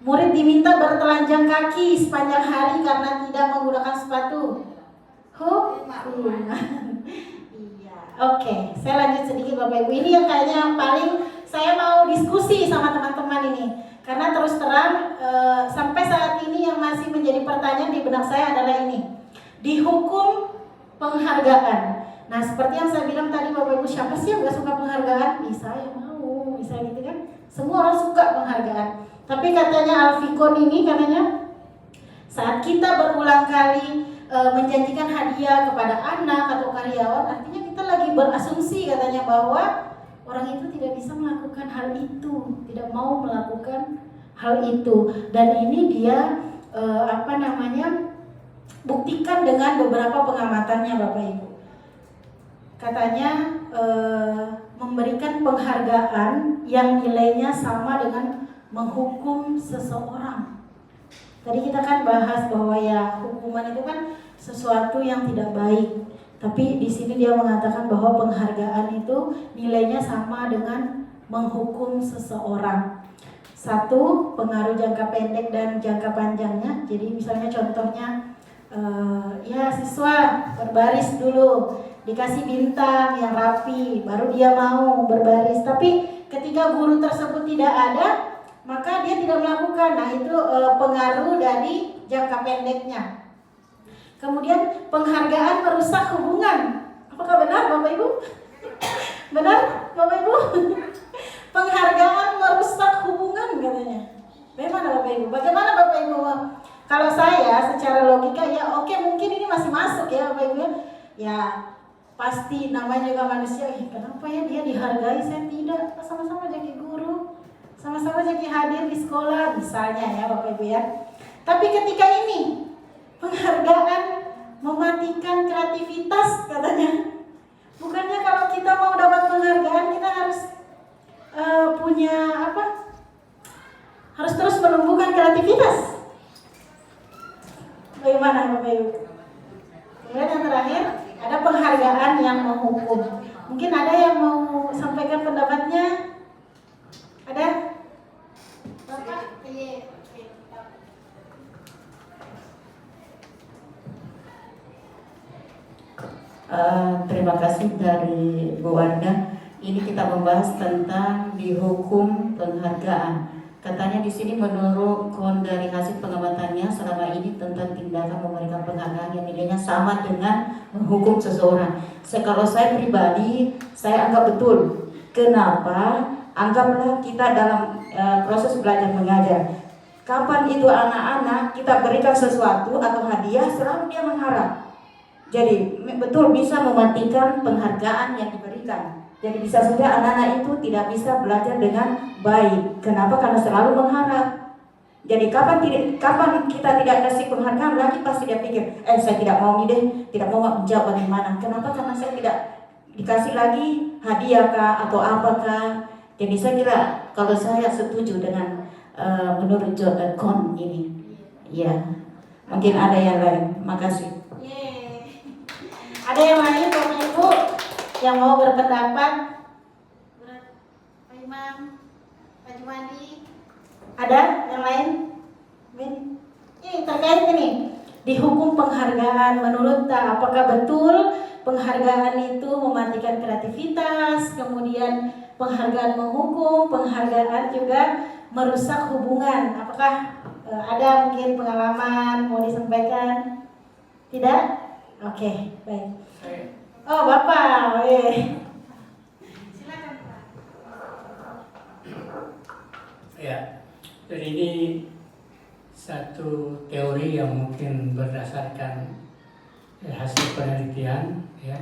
Murid diminta bertelanjang kaki sepanjang hari karena tidak menggunakan sepatu. Hukuman. Iya. Oke, saya lanjut sedikit Bapak Ibu. Ini yang kayaknya paling saya mau diskusi sama teman-teman ini. Karena terus terang sampai saat ini yang masih menjadi pertanyaan di benak saya adalah ini. Dihukum penghargaan. Nah, seperti yang saya bilang tadi Bapak Ibu, siapa sih yang gak suka penghargaan? Bisa ya mau, bisa gitu kan? Semua orang suka penghargaan. Tapi katanya Alfikon ini katanya saat kita berulang kali menjanjikan hadiah kepada anak atau karyawan, artinya kita lagi berasumsi katanya bahwa orang itu tidak bisa melakukan hal itu, tidak mau melakukan hal itu. Dan ini dia buktikan dengan beberapa pengamatannya Bapak Ibu. Katanya memberikan penghargaan yang nilainya sama dengan menghukum seseorang. Tadi kita kan bahas bahwa ya hukuman itu kan sesuatu yang tidak baik. Tapi di sini dia mengatakan bahwa penghargaan itu nilainya sama dengan menghukum seseorang. 1, pengaruh jangka pendek dan jangka panjangnya. Jadi misalnya contohnya ya siswa berbaris dulu, dikasih bintang yang rapi, baru dia mau berbaris. Tapi ketika guru tersebut tidak ada, maka dia tidak melakukan. Nah itu pengaruh dari jangka pendeknya. Kemudian penghargaan merusak hubungan. Apakah benar Bapak Ibu? Benar Bapak Ibu? Penghargaan merusak hubungan katanya. Bagaimana Bapak Ibu? Bagaimana Bapak Ibu? Kalau saya secara logika ya oke, mungkin ini masih masuk ya Bapak Ibu. Ya pasti namanya juga manusia. Kenapa ya dia dihargai, saya tidak? Sama-sama jadi guru, sama-sama jadi hadir di sekolah misalnya ya Bapak Ibu ya. Tapi ketika ini penghargaan mematikan kreativitas katanya. Bukannya kalau kita mau dapat penghargaan kita harus harus terus menumbuhkan kreativitas. Bagaimana Bapak Ibu? Kemudian yang terakhir ada penghargaan yang menghukum. Mungkin ada yang mau sampaikan pendapatnya? Ada? Bapak? Iya. Terima kasih dari Bu Wardah. Ini kita membahas tentang dihukum penghargaan. Katanya di sini menurut dari hasil pengamatannya selama ini tentang tindakan memberikan penghargaan yang nilainya sama dengan menghukum seseorang. Kalau saya pribadi, saya anggap betul. Kenapa? Anggaplah kita dalam proses belajar mengajar. Kapan itu anak-anak kita berikan sesuatu atau hadiah, selalu dia mengharap. Jadi betul bisa mematikan penghargaan yang diberikan. Jadi bisa saja anak-anak itu tidak bisa belajar dengan baik. Kenapa? Karena selalu mengharap. Jadi kapan kita tidak kasih penghargaan lagi, pasti dia pikir, saya tidak mau nih deh, tidak mau menjawab bagaimana. Kenapa? Karena saya tidak dikasih lagi hadiah kah atau apakah. Jadi saya kira kalau saya setuju dengan menurut Kon ini. Ya, mungkin ada yang lain. Makasih. Ada yang lain Bapak Ibu yang mau berpendapat? Pak Imam, Pak Jumadi, ada yang lain? Ini terkait ini dihukum penghargaan. Menurut apakah betul penghargaan itu mematikan kreativitas, kemudian penghargaan menghukum, penghargaan juga merusak hubungan? Apakah ada mungkin pengalaman mau disampaikan? Tidak? Oke, baik. Oh, Bapak. Silakan, Pak. Ya. Jadi ini satu teori yang mungkin berdasarkan hasil penelitian, ya.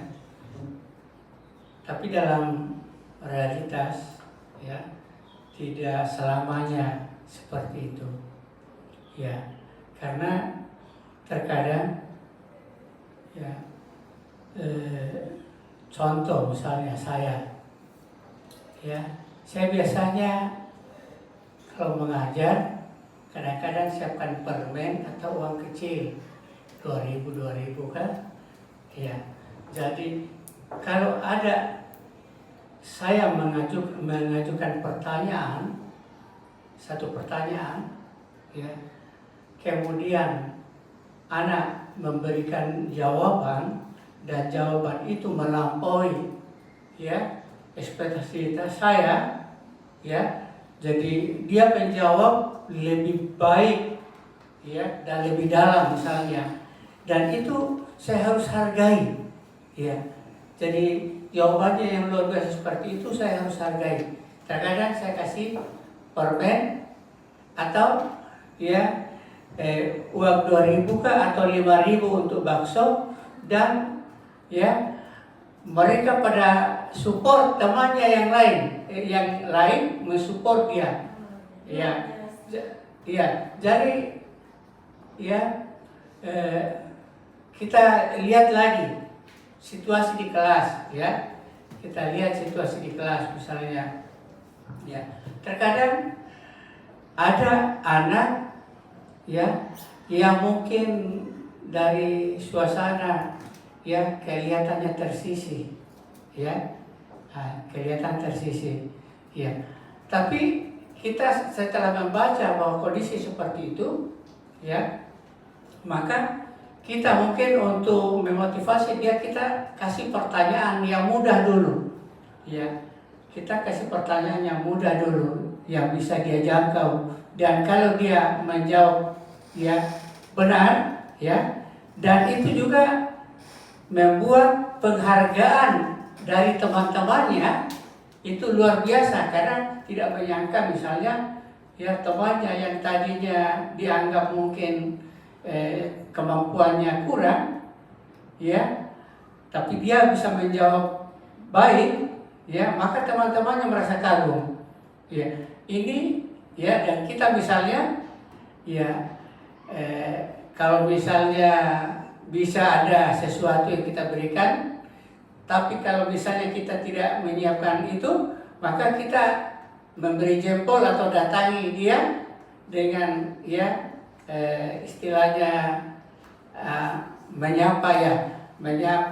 Tapi dalam realitas, ya, tidak selamanya seperti itu, ya. Karena terkadang, ya, contoh misalnya saya, ya, saya biasanya kalau mengajar kadang-kadang siapkan permen atau uang kecil 2.000 kan, ya. Jadi kalau ada saya mengajukan pertanyaan, satu pertanyaan, ya, kemudian anak memberikan jawaban dan jawaban itu melampaui, ya, ekspektasi saya, ya. Jadi dia menjawab lebih baik, ya, dan lebih dalam misalnya, dan itu saya harus hargai, ya. Jadi jawabannya yang luar biasa seperti itu saya harus hargai. Terkadang saya kasih permen atau, ya, uang 2.000 kah atau 5.000 untuk bakso, dan, ya, mereka pada support temannya yang lain mensupport dia, ya, ya. Jadi, ya, kita lihat lagi situasi di kelas, ya. Kita lihat situasi di kelas misalnya, ya. Terkadang ada anak, ya, yang mungkin dari suasana, ya, kelihatannya tersisih, ya, kelihatan tersisih, ya. Tapi kita setelah membaca bahwa kondisi seperti itu, ya, maka kita mungkin untuk memotivasi dia, kita kasih pertanyaan yang mudah dulu, ya. Kita kasih pertanyaan yang mudah dulu, yang bisa dia jangkau, dan kalau dia menjawab, ya, benar, ya, dan itu juga membuat penghargaan dari teman-temannya itu luar biasa, karena tidak menyangka misalnya, ya, temannya yang tadinya dianggap mungkin kemampuannya kurang, ya, tapi dia bisa menjawab baik, ya, maka teman-temannya merasa kagum, ya. Ini, ya, dan kita misalnya, ya, kalau misalnya bisa ada sesuatu yang kita berikan, tapi kalau misalnya kita tidak menyiapkan itu, maka kita memberi jempol atau datangi dia dengan, ya, istilahnya menyapa, ya,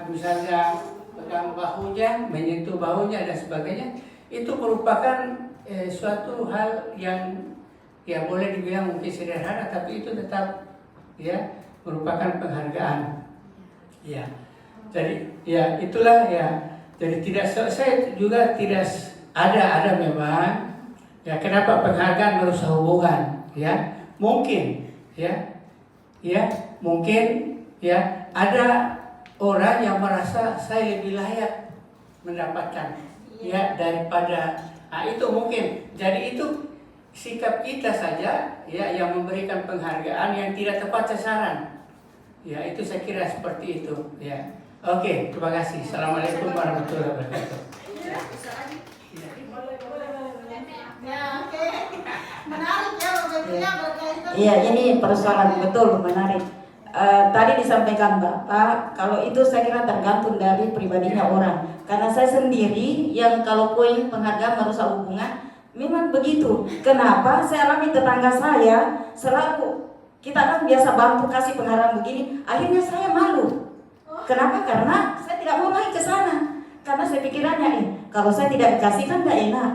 misalnya pegang bahunya, menyentuh bahunya dan sebagainya. Itu merupakan suatu hal yang, ya, boleh dibilang mungkin sederhana, tapi itu tetap, ya, merupakan penghargaan, ya. Jadi, ya, itulah, ya. Jadi saya juga tidak ada memang, ya, kenapa penghargaan merusak hubungan, ya. Mungkin, ya, mungkin, ya, ada orang yang merasa saya lebih layak mendapatkan, ya, daripada, itu mungkin. Jadi itu sikap kita saja, ya, yang memberikan penghargaan yang tidak tepat sasaran, ya. Itu saya kira seperti itu, ya. Oke, terima kasih. Assalamualaikum warahmatullahi wabarakatuh. Menarik, ya, berkaitan. Iya, ini persoalan betul menarik. Tadi disampaikan Bapak, kalau itu saya kira tergantung dari pribadinya orang. Karena saya sendiri yang kalau poin penghargaan merusak hubungan, memang begitu. Kenapa? Saya alami tetangga saya selalu kita kan biasa bantu kasih penghargaan begini, akhirnya saya malu. Kenapa? Karena saya tidak mau naik ke sana. Karena saya pikirannya, kalau saya tidak dikasih kan tidak enak.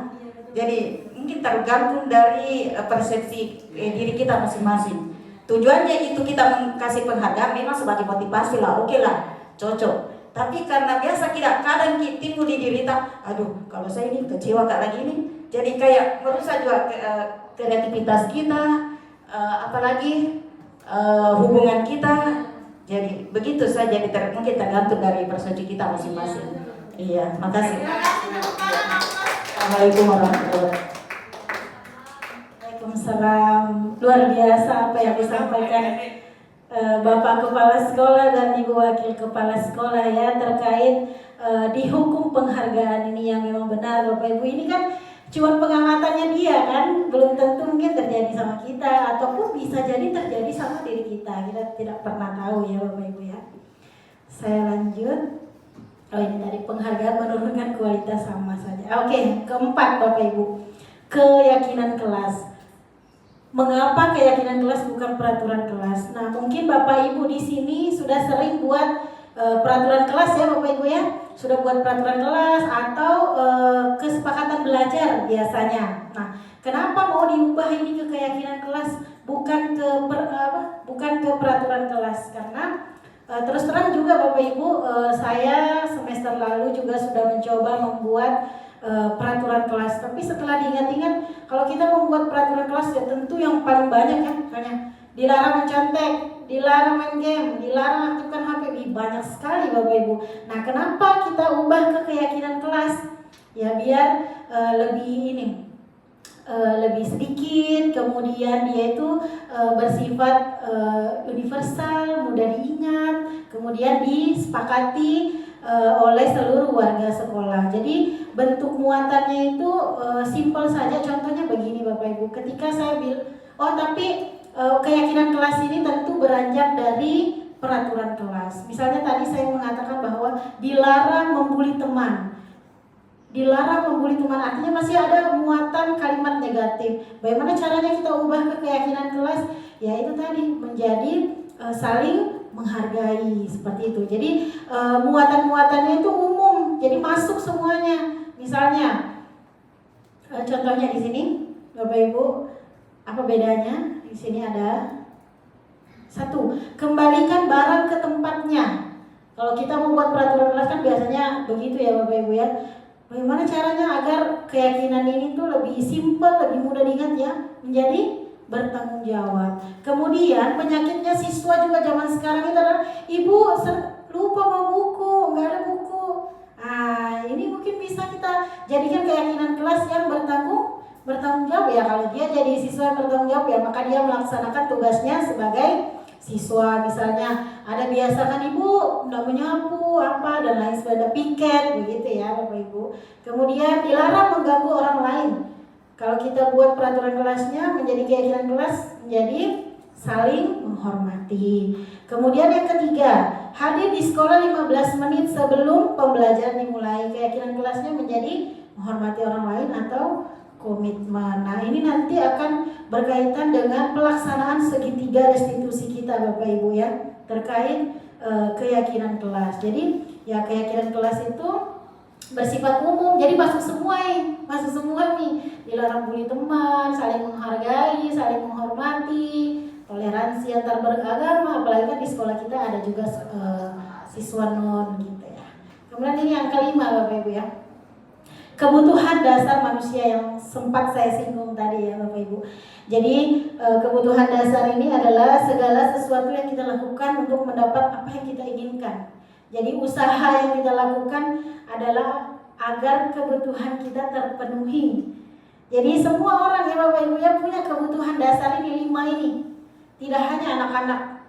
Jadi mungkin tergantung dari persepsi diri kita masing-masing. Tujuannya itu kita kasih penghargaan memang sebagai motivasi lah, oke lah, cocok. Tapi karena biasa kita kadang timbul di diri kita, aduh kalau saya ini kecewa kak lagi ini, jadi kayak merusak juga kreativitas kita, apalagi hubungan kita. Jadi begitu saja, mungkin tergantung dari persepsi kita masing-masing. Iya, makasih. Assalamualaikum warahmatullahi wabarakatuh. Waalaikumsalam. Luar biasa apa yang disampaikan Bapak Kepala Sekolah dan Ibu Wakil Kepala Sekolah ya terkait dihukum penghargaan ini yang memang benar Bapak Ibu. Ini kan cuma pengamatannya dia kan, belum tentu mungkin terjadi sama kita ataupun bisa jadi terjadi sama diri kita. Kita tidak pernah tahu ya Bapak Ibu ya. Saya lanjut. Oh ini tadi penghargaan menurunkan kualitas sama saja. Oke, keempat Bapak Ibu, keyakinan kelas. Mengapa keyakinan kelas bukan peraturan kelas? Nah, mungkin Bapak Ibu di sini sudah sering buat peraturan kelas ya Bapak Ibu ya. Sudah buat peraturan kelas atau kesepakatan belajar biasanya. Nah, kenapa mau diubah ini ke keyakinan kelas bukan ke peraturan kelas? Karena terus terang juga Bapak Ibu, saya semester lalu juga sudah mencoba membuat peraturan kelas, tapi setelah diingat-ingat kalau kita membuat peraturan kelas ya tentu yang paling banyak kan, misalnya dilarang mencontek, dilarang main game, dilarang aktifkan HP, banyak sekali Bapak Ibu. Nah, kenapa kita ubah ke keyakinan kelas? Ya biar lebih sedikit, kemudian dia itu bersifat universal, mudah diingat, kemudian disepakati oleh seluruh warga sekolah. Jadi bentuk muatannya itu simpel saja. Contohnya begini Bapak Ibu, ketika saya bilang, keyakinan kelas ini tentu beranjak dari peraturan kelas. Misalnya tadi saya mengatakan bahwa dilarang membuli teman. Dilarang membuli teman, artinya masih ada muatan kalimat negatif. Bagaimana caranya kita ubah ke keyakinan kelas? Ya itu tadi, menjadi saling menghargai, seperti itu. Jadi muatan-muatannya itu umum, jadi masuk semuanya. Misalnya, contohnya di sini, Bapak Ibu, apa bedanya? Di sini ada 1, kembalikan barang ke tempatnya. Kalau kita membuat peraturan kelas kan biasanya begitu ya Bapak Ibu ya. Bagaimana caranya agar keyakinan ini tuh lebih simpel, lebih mudah diingat ya, menjadi bertanggung jawab. Kemudian penyakitnya siswa juga zaman sekarang itu adalah ibu lupa bawa buku, nggak ada buku. Nah ini mungkin bisa kita jadikan keyakinan kelas yang bertanggung jawab ya. Kalau dia jadi siswa yang bertanggung jawab ya maka dia melaksanakan tugasnya sebagai siswa. Misalnya ada biasakan ibu nggak menyapu apa dan lain sebagainya, piket begitu ya Bapak Ibu. Kemudian dilarang mengganggu orang lain. Kalau kita buat peraturan kelasnya menjadi keyakinan kelas, menjadi saling menghormati. Kemudian yang ketiga, hadir di sekolah 15 menit sebelum pembelajaran dimulai. Keyakinan kelasnya menjadi menghormati orang lain atau komitmen. Nah ini nanti akan berkaitan dengan pelaksanaan segitiga restitusi kita Bapak Ibu ya, terkait keyakinan kelas. Jadi ya keyakinan kelas itu bersifat umum, jadi masuk semua nih. Dilarang bully teman, saling menghargai, saling menghormati, toleransi antar beragama. Apalagi kan di sekolah kita ada juga siswa non gitu ya. Kemudian ini yang kelima Bapak Ibu ya, kebutuhan dasar manusia yang sempat saya singgung tadi ya Bapak Ibu. Jadi kebutuhan dasar ini adalah segala sesuatu yang kita lakukan untuk mendapat apa yang kita inginkan. Jadi usaha yang kita lakukan adalah agar kebutuhan kita terpenuhi. Jadi semua orang ya Bapak Ibu ya punya kebutuhan dasar ini 5 ini. Tidak hanya anak-anak,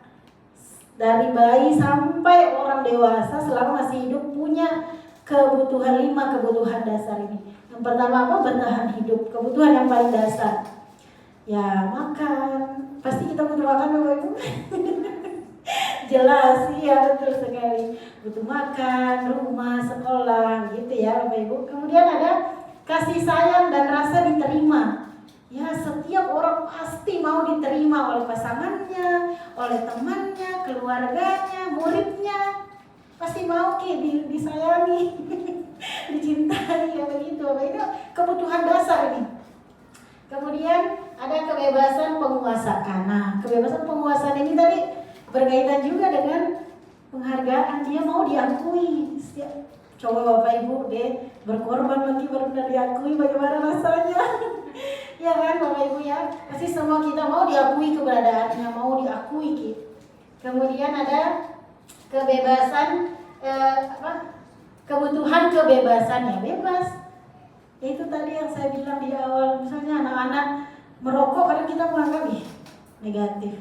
dari bayi sampai orang dewasa selama masih hidup punya kebutuhan 5 kebutuhan dasar ini. Yang pertama apa? Bertahan hidup, kebutuhan yang paling dasar. Ya makan, pasti kita butuh makan Bapak Ibu. Jelas, iya betul sekali. Butuh makan, rumah, sekolah, gitu ya Bapak Ibu. Kemudian ada kasih sayang dan rasa diterima. Ya setiap orang pasti mau diterima oleh pasangannya, oleh temannya, keluarganya, muridnya. Pasti mau disayangi, dicintai ya begitu. Itu kebutuhan dasar ini. Kemudian ada kebebasan penguasaan. Nah, kebebasan penguasaan ini tadi berkaitan juga dengan penghargaan. Dia mau diakui. Coba Bapak Ibu deh berkorban lagi baru diakui, bagaimana rasanya? Ya kan Bapak Ibu ya, pasti semua kita mau diakui keberadaannya, mau diakui. Kemudian ada kebebasan kebutuhan kebebasan ya bebas. Itu tadi yang saya bilang di awal, misalnya anak-anak merokok kadang kita menganggap negatif.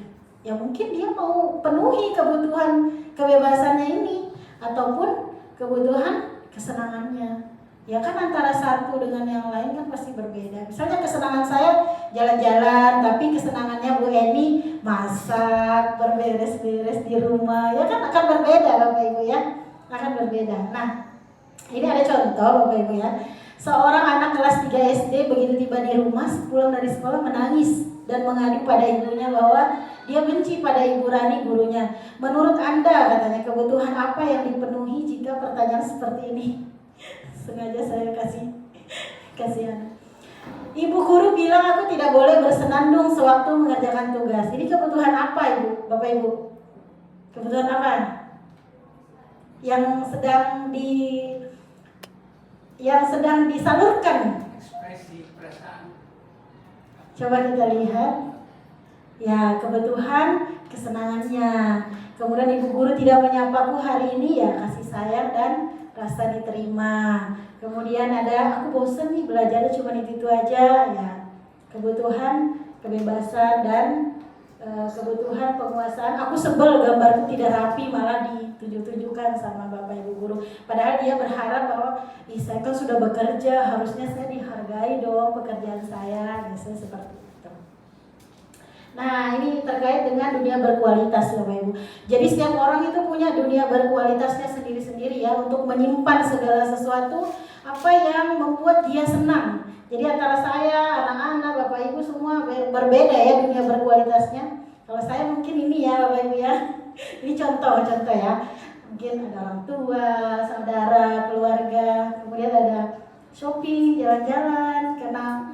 Ya mungkin dia mau penuhi kebutuhan kebebasannya ini ataupun kebutuhan kesenangannya. Ya kan antara satu dengan yang lain kan pasti berbeda. Misalnya kesenangan saya jalan-jalan, tapi kesenangannya Bu Eni masak, berberes-beres di rumah. Ya kan akan berbeda Bapak Ibu ya. Akan berbeda. Nah, ini ada contoh Bapak Ibu ya. Seorang anak kelas 3 SD begitu tiba di rumah, pulang dari sekolah menangis dan mengadu pada ibunya bahwa dia benci pada Ibu Rani gurunya. Menurut Anda, katanya, kebutuhan apa yang dipenuhi jika pertanyaan seperti ini? Sengaja saya kasih anak. Ibu guru bilang aku tidak boleh bersenandung sewaktu mengerjakan tugas. Ini kebutuhan apa Ibu, Bapak Ibu? Kebutuhan apa? Yang sedang disalurkan. Ekspresi perasaan. Coba kita lihat. Ya, kebutuhan kesenangannya. Kemudian ibu guru tidak menyapaku hari ini, ya kasih sayang dan rasa diterima. Kemudian ada aku bosen nih belajarnya cuma itu aja, ya kebutuhan kebebasan dan kebutuhan penguasaan. Aku sebel gambarku tidak rapi malah dituju-tujukan sama bapak ibu guru. Padahal dia berharap bahwa saya kan sudah bekerja, harusnya saya dihargai dong pekerjaan saya. Biasanya seperti itu. Nah, ini terkait dengan dunia berkualitas Bapak Ibu. Jadi setiap orang itu punya dunia berkualitasnya sendiri-sendiri ya, untuk menyimpan segala sesuatu apa yang membuat dia senang. Jadi antara saya, anak-anak, Bapak Ibu semua berbeda ya dunia berkualitasnya. Kalau saya mungkin ini ya Bapak Ibu ya. Ini contoh-contoh ya. Mungkin ada orang tua, saudara, keluarga, kemudian ada shopping, jalan-jalan karena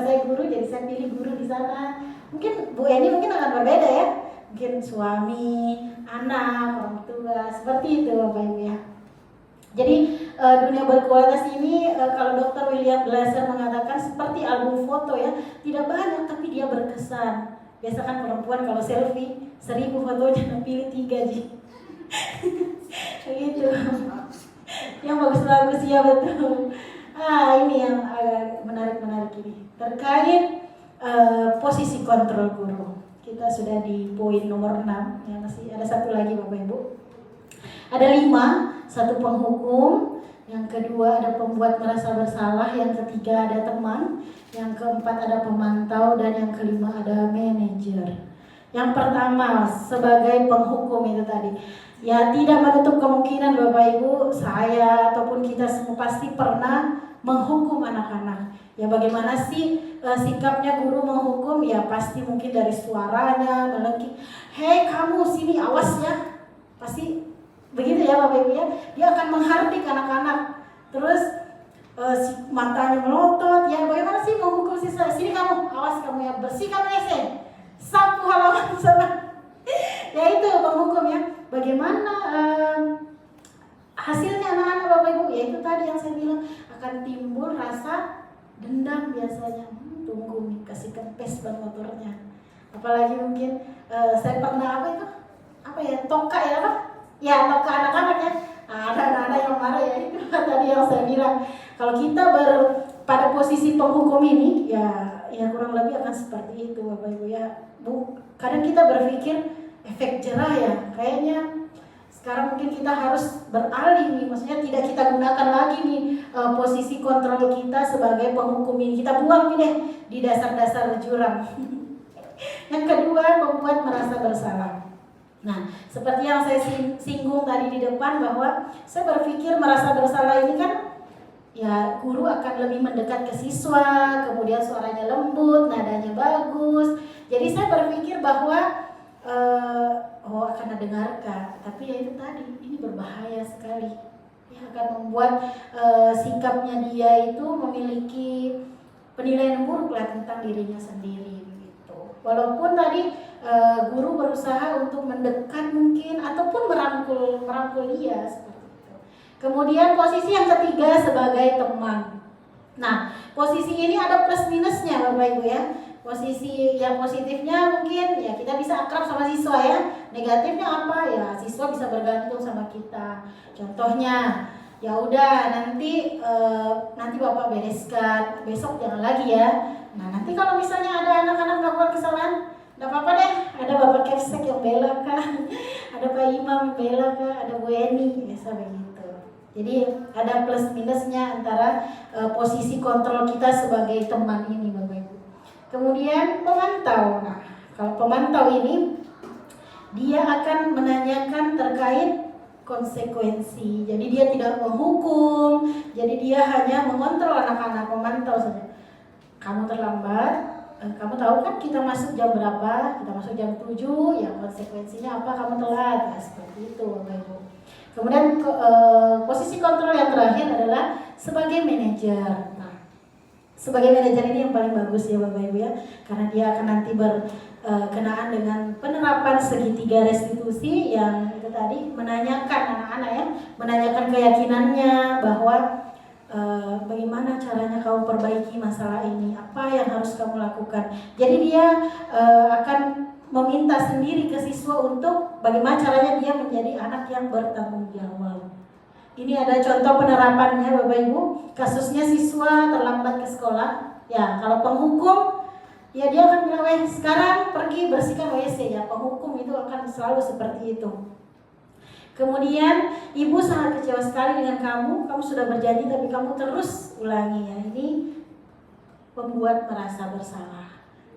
saya guru jadi saya pilih guru di sana. Mungkin Bu Eni mungkin akan berbeda ya. Mungkin suami, anak, orang tua, seperti itu Bapak Ibu ya. Jadi dunia berkualitas ini kalau Dr. William Glasser mengatakan seperti album foto ya, tidak banyak tapi dia berkesan. Biasa kan perempuan kalau selfie 1000 fotonya pilih 3 Ji. Begitu. Yang bagus-bagus ya betul. Ini yang menarik-menarik ini terkait posisi kontrol guru. Kita sudah di poin nomor 6 ya, masih ada satu lagi Bapak Ibu. Ada 5, satu penghukum, yang kedua ada pembuat merasa bersalah, yang ketiga ada teman, yang keempat ada pemantau, dan yang kelima ada manajer. Yang pertama sebagai penghukum itu tadi, ya tidak menutup kemungkinan Bapak Ibu, saya ataupun kita semua pasti pernah menghukum anak-anak. Ya bagaimana sih sikapnya guru menghukum? Ya pasti mungkin dari suaranya melengking, hei kamu sini awas ya, pasti begitu ya Bapak Ibu ya. Dia akan menghardik anak-anak, terus matanya melotot. Ya bagaimana sih menghukum siswa? Sini kamu, awas kamu ya, bersihkan WC, sapu halaman sama. Ya itu menghukum ya. Bagaimana hasilnya anak-anak Bapak Ibu? Ya itu tadi yang saya bilang, akan timbul rasa dendam biasanya. Tunggu nih, kasih kempes ban motornya. Apalagi mungkin saya pernah toka ya apa? Ya toka anak-anak ya. Ada anak-anak yang marah ya, itu tadi yang saya bilang. Kalau kita pada posisi penghukum ini ya kurang lebih akan seperti itu Bapak Ibu ya. Kadang kita berpikir efek jerah ya, kayaknya sekarang mungkin kita harus beralih nih, maksudnya tidak kita gunakan lagi nih posisi kontrol kita sebagai penghukum ini, kita buang nih deh di dasar-dasar jurang. Yang kedua, membuat merasa bersalah. Nah, seperti yang saya singgung tadi di depan, bahwa saya berpikir merasa bersalah ini kan ya guru akan lebih mendekat ke siswa, kemudian suaranya lembut, nadanya bagus. Jadi saya berpikir bahwa akan mendengarkan, tapi ya itu tadi, ini berbahaya sekali. Ya, akan membuat sikapnya dia itu memiliki penilaian buruk lah tentang dirinya sendiri gitu. Walaupun tadi guru berusaha untuk mendekat mungkin ataupun merangkul dia seperti itu. Kemudian posisi yang ketiga sebagai teman. Nah, posisi ini ada plus minusnya Bapak Ibu ya. Posisi yang positifnya mungkin ya kita bisa akrab sama siswa ya. Negatifnya apa ya, siswa bisa bergantung sama kita. Contohnya ya udah nanti bapak bereskan, besok jangan lagi ya. Nah nanti kalau misalnya ada anak-anak melakukan kesalahan, nggak apa-apa deh, ada bapak Kepsek yang bela kah, ada Pak Imam yang bela kah, ada Bu Eni, biasa begitu. Jadi ada plus minusnya antara posisi kontrol kita sebagai teman ini Bapak Ibu. Kemudian pemantau. Nah kalau pemantau ini dia akan menanyakan terkait konsekuensi. Jadi dia tidak menghukum, jadi dia hanya mengontrol anak-anak, memantau saja. Kamu terlambat, kamu tahu kan kita masuk jam berapa? Kita masuk jam 7, ya konsekuensinya apa? Kamu telat. Ya, seperti itu Bapak Ibu. Kemudian posisi kontrol yang terakhir adalah sebagai manajer. Nah, sebagai manajer ini yang paling bagus ya Bapak Ibu ya, karena dia akan nanti berkenaan dengan penerapan segitiga restitusi yang itu tadi, menanyakan anak-anak ya, menanyakan keyakinannya bahwa bagaimana caranya kamu perbaiki masalah ini, apa yang harus kamu lakukan. Jadi dia akan meminta sendiri ke siswa untuk bagaimana caranya dia menjadi anak yang bertanggung jawab. Ini ada contoh penerapannya Bapak Ibu. Kasusnya siswa terlambat ke sekolah. Ya, kalau penghukum, ya dia akan bilang, "Weh, sekarang pergi bersihkan WC." Ya, penghukum itu akan selalu seperti itu. Kemudian ibu sangat kecewa sekali dengan kamu sudah berjanji tapi kamu terus ulangi ya. Ini membuat merasa bersalah.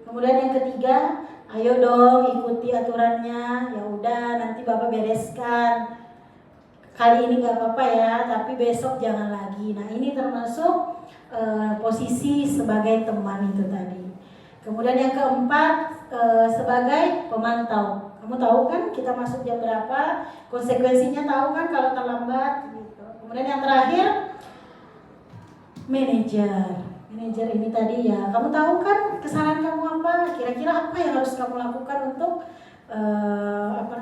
Kemudian yang ketiga, ayo dong ikuti aturannya. Ya udah nanti Bapak bereskan. Kali ini nggak apa-apa ya, tapi besok jangan lagi. Nah ini termasuk posisi sebagai teman itu tadi. Kemudian yang keempat sebagai pemantau. Kamu tahu kan kita masuk jam berapa, konsekuensinya tahu kan kalau terlambat gitu. Kemudian yang terakhir manajer. Manajer ini tadi ya, kamu tahu kan kesalahan kamu apa, kira-kira apa yang harus kamu lakukan untuk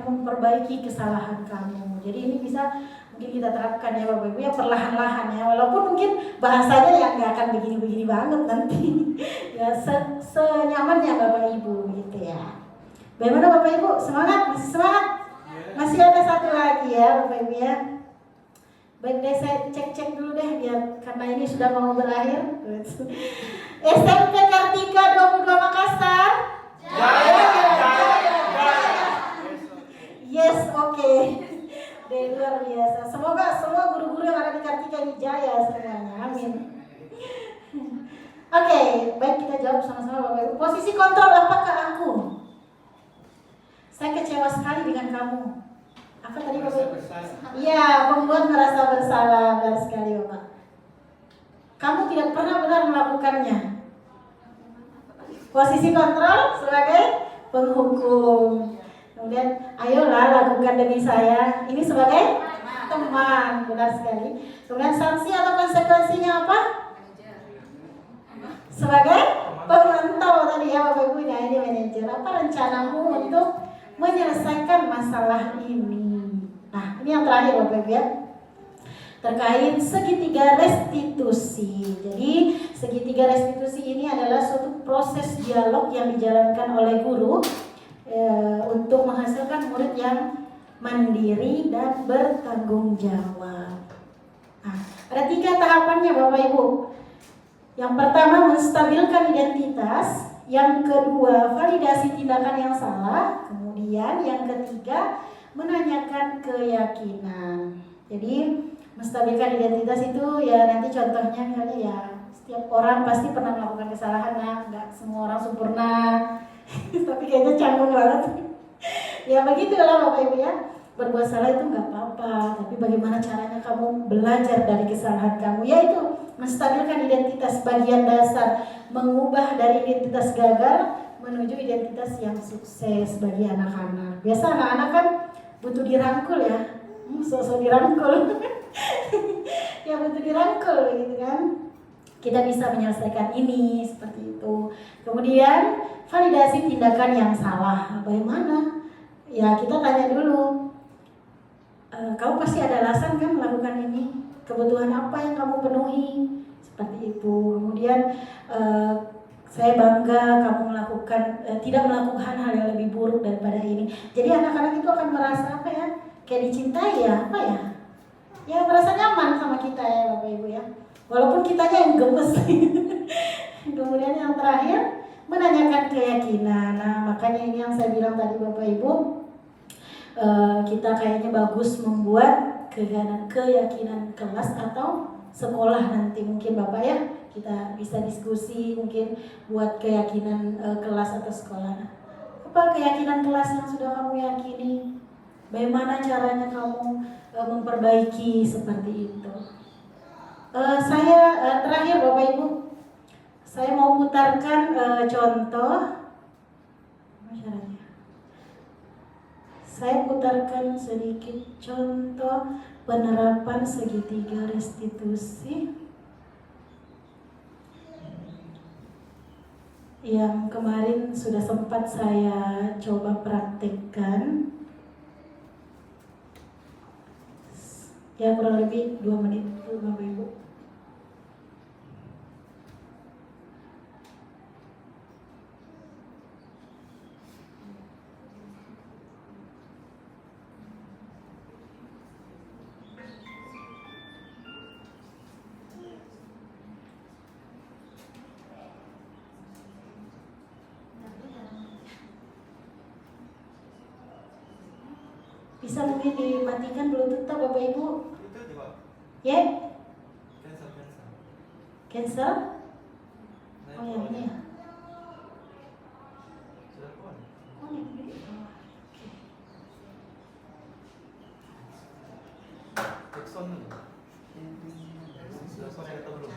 memperbaiki kesalahan kamu. Jadi ini bisa mungkin kita terapkan ya Bapak Ibu ya, perlahan-lahan ya, walaupun mungkin bahasanya ya nggak akan begini-begini banget nanti ya, senyamannya Bapak Ibu gitu ya. Bagaimana Bapak Ibu, semangat? Masih semangat? Masih ada satu lagi ya Bapak Ibu ya. Baik deh, saya cek-cek dulu deh biar, karena ini sudah mau berakhir. SMP Kartika 22 Makassar. Yes, oke. Luar biasa. Semoga semua guru-guru yang ada di Kartika ini jaya semuanya. Amin. Oke, baik kita jawab sama-sama Bapak Ibu. Posisi kontrol apakah aku? Saya kecewa sekali dengan kamu. Apa tadi Bapak Ibu? Iya, membuat merasa bersalah. Benar sekali Bapak. Kamu tidak pernah benar melakukannya. Posisi kontrol sebagai penghukum. Kemudian, ayolah lakukan demi saya. Ini sebagai teman, benar sekali. Kemudian sanksi atau konsekuensinya apa? Sebagai pemantau tadi ya Bapak Ibu. Nah ini manajer. Apa rencanamu untuk menyelesaikan masalah ini? Nah ini yang terakhir Bapak Ibu ya, terkait segitiga restitusi. Jadi segitiga restitusi ini adalah suatu proses dialog yang dijalankan oleh guru untuk menghasilkan murid yang mandiri dan bertanggung jawab. Nah, ada 3 tahapannya Bapak Ibu. Yang pertama menstabilkan identitas, yang kedua validasi tindakan yang salah, kemudian yang ketiga menanyakan keyakinan. Jadi menstabilkan identitas itu ya nanti contohnya misalnya ya, setiap orang pasti pernah melakukan kesalahan, nah nggak semua orang sempurna. Tapi kayaknya canggung banget. Ya begitulah Bapak Ibu ya. Berbuat salah itu nggak apa-apa, tapi bagaimana caranya kamu belajar dari kesalahan kamu, yaitu menstabilkan identitas bagian dasar, mengubah dari identitas gagal menuju identitas yang sukses bagi anak-anak. Biasa anak-anak kan butuh dirangkul ya, sosok dirangkul. Ya butuh dirangkul gitu kan. Kita bisa menyelesaikan ini seperti itu. Kemudian validasi tindakan yang salah. Bagaimana? Ya kita tanya dulu. Kamu pasti ada alasan kan melakukan ini. Kebutuhan apa yang kamu penuhi? Seperti itu. Kemudian saya bangga kamu melakukan tidak melakukan hal yang lebih buruk daripada ini. Jadi anak-anak itu akan merasa apa ya? Kayak dicintai ya, apa ya? ya merasa nyaman sama kita ya Bapak Ibu ya. Walaupun kitanya yang gemes. Kemudian yang terakhir menanyakan keyakinan. Nah makanya ini yang saya bilang tadi Bapak Ibu, kita kayaknya bagus membuat keyakinan kelas atau sekolah nanti mungkin Bapak ya. Kita bisa diskusi mungkin buat keyakinan kelas atau sekolah. Apa keyakinan kelas yang sudah kamu yakini? Bagaimana caranya kamu memperbaiki seperti itu? Saya terakhir Bapak Ibu, saya mau putarkan contoh. Apa caranya? Saya putarkan sedikit contoh penerapan segitiga restitusi yang kemarin sudah sempat saya coba praktekkan. Ya kurang lebih 2 menit Bapak Ibu. Bisa mungkin dimatikan Bluetooth Bapak Ibu? Itu coba. Ya? Cancel. Cancel? Nah, Oh yang ini ya? Sudah on. Oh yang ini. Oke. Jackson dulu. Sudah on atau belum?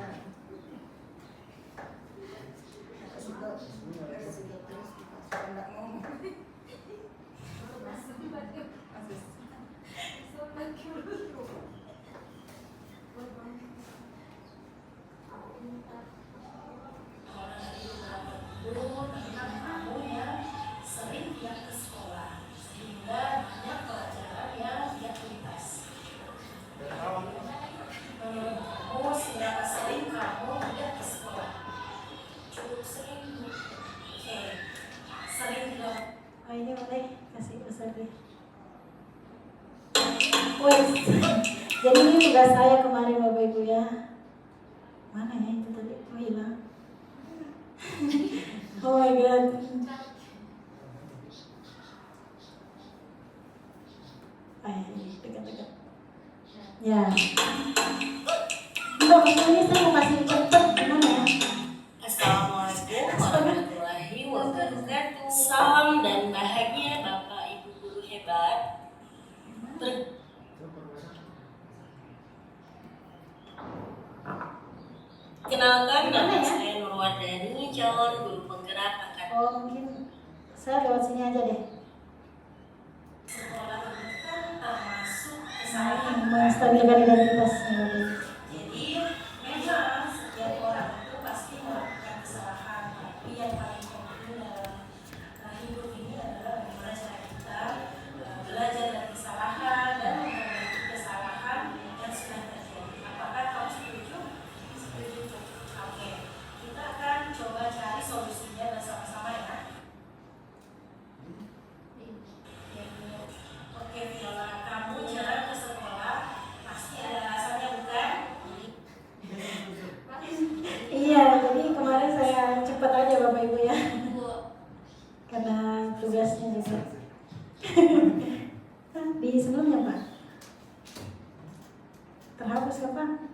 Oh ini boleh kasih besar deh. Wes. Jadi ini tugas saya kemarin Bapak Ibu ya. Mana ya itu tadi? Oh hilang. Oh my god. Dekat-dekat. Ya. Enggak, maksudnya saya mau kasih cepet gimana ya? Assalamualaikum warahmatullahi wabarakatuh. Salam dan bahagia Bapak Ibu guru hebat. Kenalkan nama saya Nurwardani, calon guru penggerak akademi. Oh mungkin saya lewat sini aja deh. Sekolah pendidikan termasuk Nah, kesalahan. menstabilkan identitasnya Bapak Ibu. Jadi memang setiap orang itu pasti melakukan kesalahan, tapi yang paling penting dalam hidup ini adalah bagaimana cara kita belajar dari kesalahan dan memperbaiki kesalahan yang sudah terjadi. Apakah kamu setuju? Setuju. Oke, kita akan coba cari solusinya bersama-sama ya. Oke, Viola, kamu jalan ke sekolah pasti ada alasannya bukan? Iya, jadi kemarin saya cepat aja Bapak Ibu ya. Karena tugasnya juga. Di sebelumnya Pak. Terhapus kapan?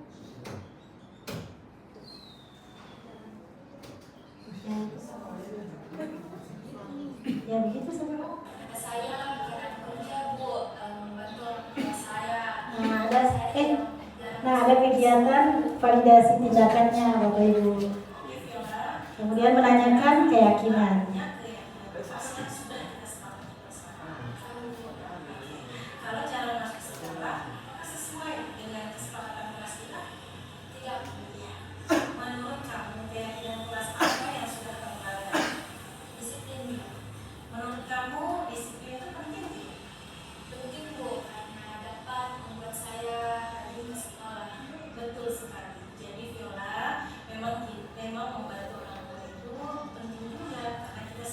Ya begitu saja Pak. Saya bukan kerja Bu, membantu orang tua saya. Nah ada kegiatan validasi tindakannya Bapak Ibu. Kemudian menanyakan keyakinan. Kalau cara masuk sekolah sesuai dengan kesepakatan kelas kita, tidak mulia. Menurut kamu keyakinan kelas apa yang sudah kamu lakukan? Disiplin. Menurut kamu disiplin itu penting tidak? Penting Bu, karena dapat membuat saya rajin ke sekolah. Betul sekali. Jadi Viola, memang membantu orang tua itu penting juga karena kita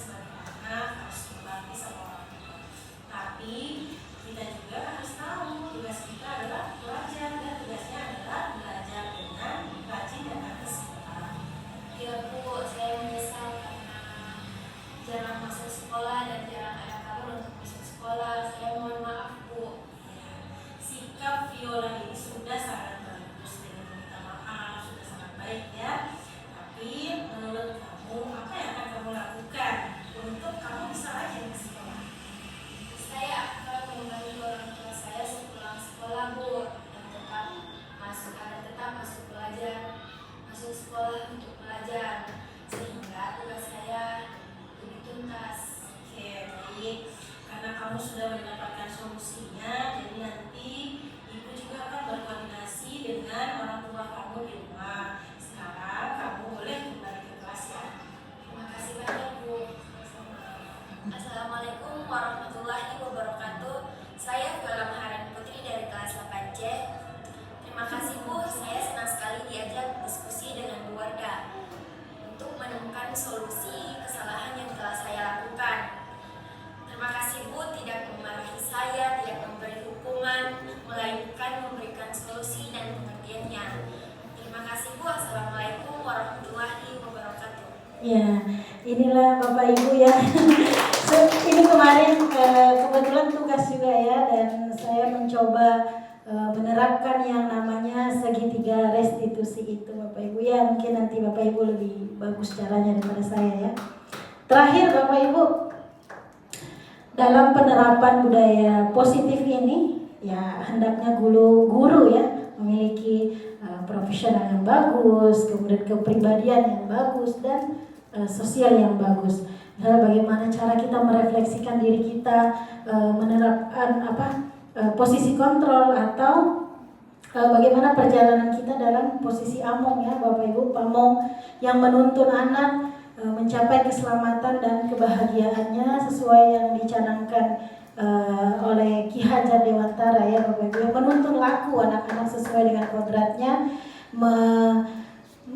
Ya, inilah Bapak Ibu ya. Ini kemarin kebetulan tugas juga ya, dan saya mencoba menerapkan yang namanya segitiga restitusi itu Bapak Ibu ya. Mungkin nanti Bapak Ibu lebih bagus caranya daripada saya ya. Terakhir Bapak Ibu, dalam penerapan budaya positif ini ya hendaknya guru ya memiliki profesional yang bagus, kemudian kepribadian yang bagus dan sosial yang bagus. Misalnya bagaimana cara kita merefleksikan diri kita, menerapkan posisi kontrol, atau bagaimana perjalanan kita dalam posisi among ya Bapak Ibu, pamong yang menuntun anak mencapai keselamatan dan kebahagiaannya sesuai yang dicanangkan oleh Ki Hajar Dewantara ya Bapak Ibu, yang menuntun laku anak-anak sesuai dengan kodratnya,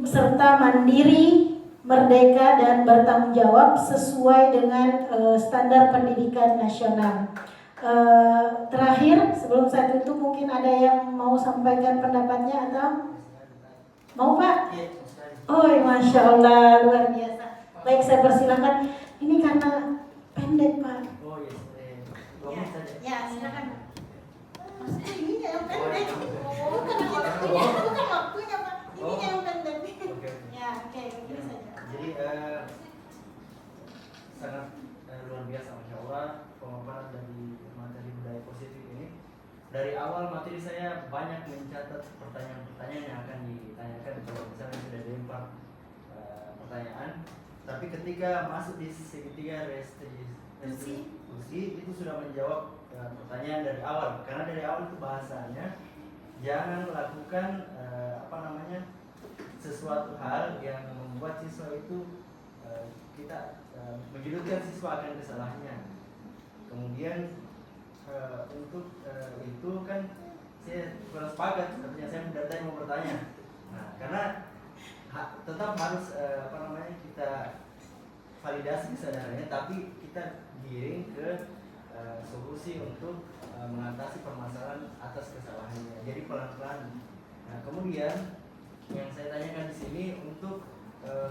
serta mandiri, merdeka dan bertanggung jawab sesuai dengan standar pendidikan nasional. Terakhir sebelum saya tutup, mungkin ada yang mau sampaikan pendapatnya atau mau Pak? Oh, masya Allah, luar biasa. Baik, saya persilahkan. Ini karena pendek Pak. Oh iya, Ya, silakan. Maksudnya ini yang pendek. Bukan waktunya Pak. Ini yang pendek. Ya, oke, begini saja. Jadi sangat luar biasa Masya Allah pemaparan dari materi budaya positif ini. Dari awal materi saya banyak mencatat pertanyaan-pertanyaan yang akan ditanyakan kalau misalnya sudah dilempar pertanyaan. Tapi ketika masuk di segitiga restitusi itu sudah menjawab pertanyaan dari awal, karena dari awal itu bahasanya jangan melakukan sesuatu hal yang membuat siswa itu kita menjudutkan siswa akan kesalahannya. Kemudian untuk itu kan saya kurang sepakat, sepertinya saya mendatangi mau bertanya. Nah, karena tetap harus kita validasi kesadarannya, tapi kita giring ke solusi untuk mengatasi permasalahan atas kesalahannya. Jadi pelan-pelan. Nah, kemudian yang saya tanyakan di sini untuk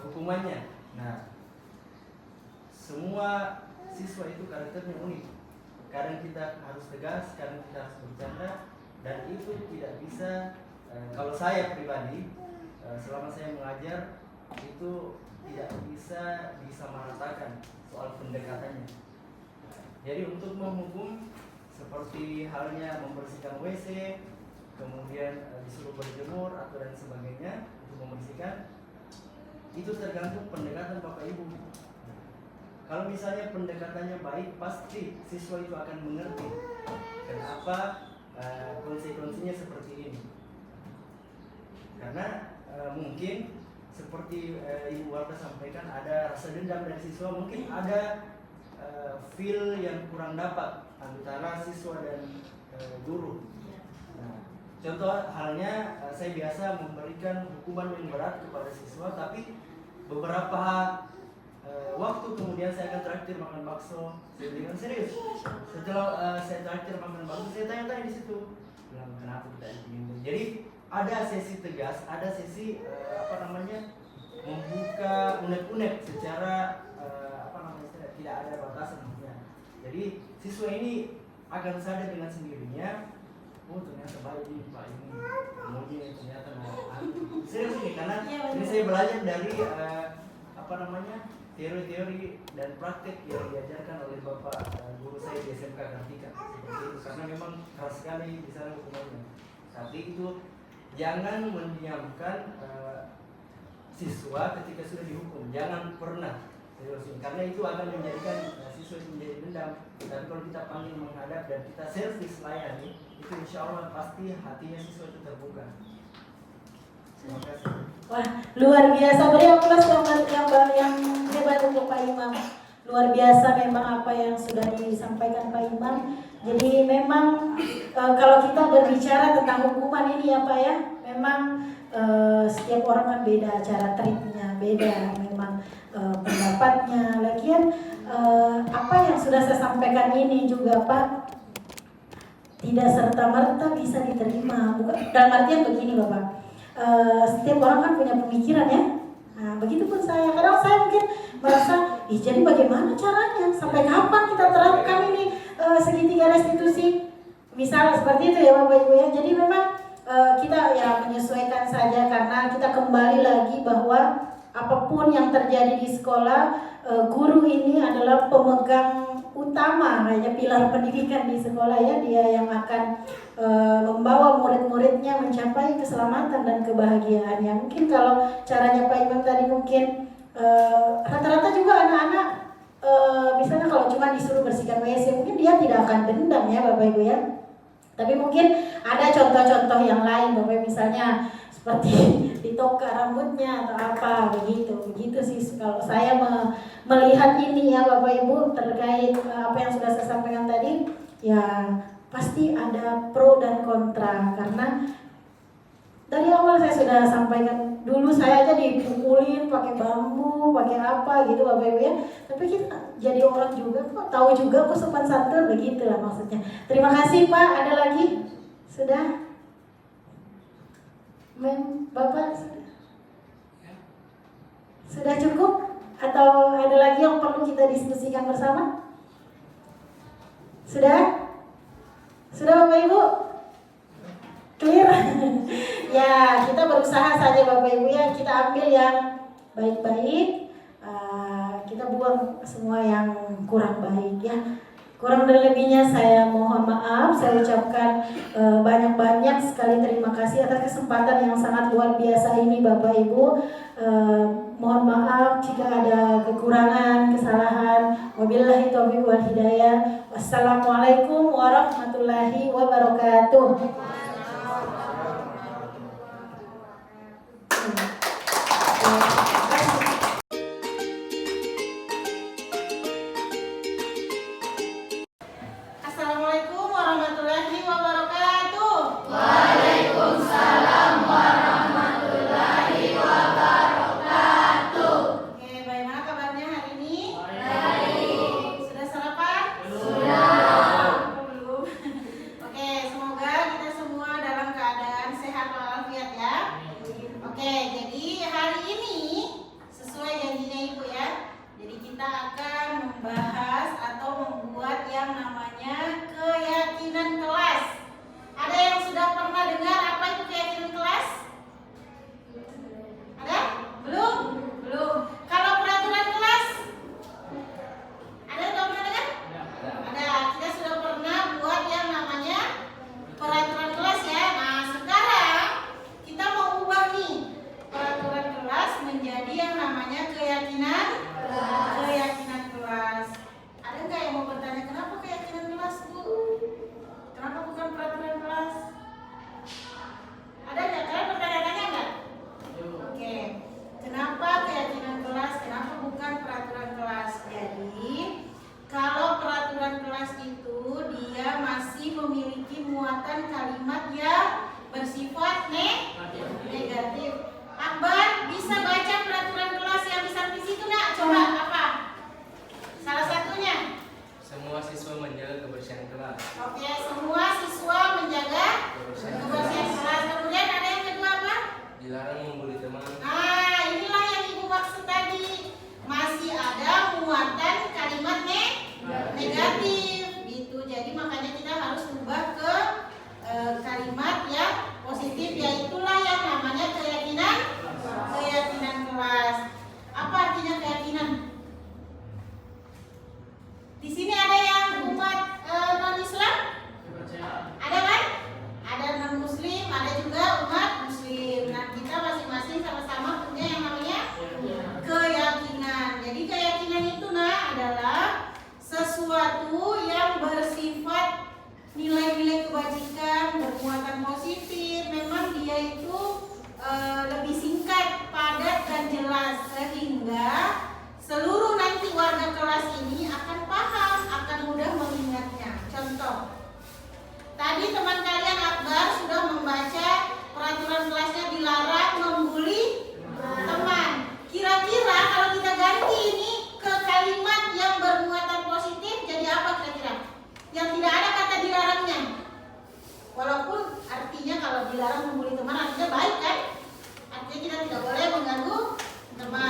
hukumannya. Nah, semua siswa itu karakternya unik. Kadang kita harus tegas, kadang kita harus bercanda, dan itu tidak bisa. Kalau saya pribadi, selama saya mengajar itu tidak bisa disamaratakan soal pendekatannya. Jadi untuk menghukum seperti halnya membersihkan WC, kemudian disuruh berjemur atau dan sebagainya untuk membersihkan, itu tergantung pendekatan Bapak Ibu. Kalau misalnya pendekatannya baik, pasti siswa itu akan mengerti kenapa konsekuensinya seperti ini. Karena mungkin seperti Ibu Warda sampaikan, ada rasa dendam dari siswa, mungkin ada feel yang kurang dapat antara siswa dan guru. Nah, contoh halnya saya biasa memberikan hukuman yang berat kepada siswa, tapi beberapa waktu kemudian saya akan traktir makan bakso. Saya bilang serius. Setelah saya traktir makan bakso, saya tanya-tanya di situ, bilang kenapa kita begini. Jadi ada sesi tegas, ada sesi membuka unek-unek secara tidak ada batasan. Jadi siswa ini akan sadar dengan sendirinya, oh ternyata baik ini Pak ini, kemudian ternyata serius ini, karena ini saya belajar dari teori-teori dan praktek yang diajarkan oleh Bapak guru saya di SMK Kartika. Seperti itu, karena memang keras sekali di sana hukumannya. Tapi itu jangan mendiamkan siswa ketika sudah dihukum, jangan pernah serius, karena itu akan menjadikan siswa itu menjadi dendam. Dan kalau kita panggil menghadap dan kita servis layani, itu insya Allah pasti hatinya siswa itu terbuka. Terima kasih. Wah, luar biasa. Beri aplaus yang hebat untuk Pak Imam. Luar biasa memang apa yang sudah disampaikan Pak Imam. Jadi memang kalau kita berbicara tentang hukuman ini ya Pak ya, memang setiap orang kan beda cara treatnya, beda memang pendapatnya. Lagian apa yang sudah saya sampaikan ini juga Pak tidak serta-merta bisa diterima. Bukan dalam artian begini Bapak. Setiap orang kan punya pemikiran ya. Nah, begitupun saya. Kadang saya mungkin merasa, jadi bagaimana caranya? Sampai kapan kita terapkan ini segitiga restitusi? Misalnya seperti itu ya Bapak Ibu ya. Jadi memang kita ya menyesuaikan saja, karena kita kembali lagi bahwa apapun yang terjadi di sekolah, guru ini adalah pemegang utama, kayaknya pilar pendidikan di sekolah ya. Dia yang akan membawa murid-muridnya mencapai keselamatan dan kebahagiaan. Ya mungkin kalau caranya Pak Imam tadi mungkin rata-rata juga anak-anak misalnya kalau cuma disuruh bersihkan WC, mungkin dia tidak akan dendam ya Bapak Ibu ya. Tapi mungkin ada contoh-contoh yang lain Bapak Ibu, misalnya seperti ditoka rambutnya atau apa begitu sih kalau saya melihat ini ya Bapak Ibu, terkait apa yang sudah saya sampaikan tadi. Ya pasti ada pro dan kontra, karena dari awal saya sudah sampaikan, dulu saya aja dipukulin pakai bambu, pakai apa gitu Bapak Ibu ya. Tapi kita jadi orang juga kok, tahu juga kok sopan santun, begitulah maksudnya. Terima kasih Pak. Ada lagi? Sudah? Bapak sudah cukup? Atau ada lagi yang perlu kita diskusikan bersama? Sudah? Sudah Bapak Ibu? Clear? Ya, kita berusaha saja Bapak Ibu ya. Kita ambil yang baik-baik, kita buang semua yang kurang baik ya. Kurang dan lebihnya saya mohon maaf. Saya ucapkan banyak-banyak sekali terima kasih atas kesempatan yang sangat luar biasa ini Bapak Ibu. Mohon maaf jika ada kekurangan, kesalahan. Wabillahi taufiq wal hidayah. Wassalamualaikum warahmatullahi wabarakatuh. Assalamualaikum warahmatullahi wabarakatuh. Waalaikumsalam warahmatullahi wabarakatuh. Oke, bagaimana kabarnya hari ini? Baik. Sudah sarapan? Sudah. Belum. Oke, semoga kita semua dalam keadaan sehat walafiat ya. Oke, jadi hari ini sesuai janjinya Ibu ya. Jadi kita akan membahas atau membuat yang namanya keyakinan kelas. Ada yang sudah pernah dengar apa itu keyakinan kelas? Ada? Belum? Belum. Kalau peraturan kelas? Ada yang pernah dengar? Ada. Kita sudah pernah buat yang namanya peraturan kelas ya. Nah, sekarang kita mau ubah nih peraturan kelas menjadi yang namanya keyakinan kelas. Ada nggak yang mau bertanya kenapa keyakinan kelas Bu? Kenapa bukan peraturan kelas? Ada nggak? Kalian bertanya-tanya nggak? Oke. Kenapa keyakinan kelas? Kenapa bukan peraturan kelas? Jadi kalau peraturan kelas itu dia masih memiliki muatan kalimat yang bersifat negatif. Akbar bisa baca peraturan kelas yang di samping situ nak? Coba apa? Salah satunya. Semua siswa menjaga kebersihan kelas. Oke, semua siswa menjaga kebersihan kelas. Kemudian ada yang kedua apa? Dilarang membuli teman. Nah, inilah yang Ibu maksud tadi. Masih ada muatan kalimat negatif gitu. Jadi makanya kita harus ubah ke kalimat yang positif, yaitulah yang namanya keyakinan kelas. Apa artinya keyakinan? Di sini ada yang umat non-Islam? Ada kan? Ada non-Muslim, ada juga umat Muslim. Nah, kita masing-masing sama-sama punya yang namanya keyakinan. Jadi keyakinan itu adalah sesuatu yang bersifat nilai-nilai kebajikan, bermuatan positif. Memang dia itu lebih singkat, padat dan jelas, sehingga seluruh nanti warga kelas ini akan paham, akan mudah mengingatnya. Contoh, tadi teman kalian Akbar sudah membaca peraturan kelasnya dilarang membuli teman. Kira-kira kalau kita ganti ini ke kalimat yang bermuatan positif, jadi apa kira-kira? Yang tidak ada kata dilarangnya. Walaupun artinya kalau dilarang membuli teman artinya baik kan? Artinya kita tidak boleh mengganggu teman.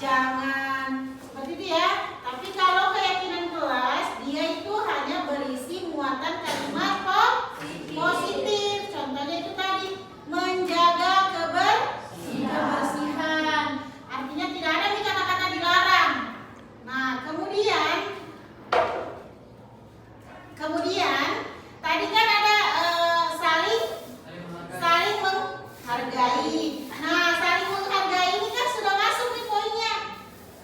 jangan seperti itu ya. Tapi kalau keyakinan kelas, dia itu hanya berisi muatan kalimat positif. Contohnya itu tadi, menjaga kebersihan. Artinya tidak ada nih kata-kata dilarang. Nah, kemudian tadi kan ada saling menghargai. Nah, saling menghargai ini kan sudah masuk nih poinnya.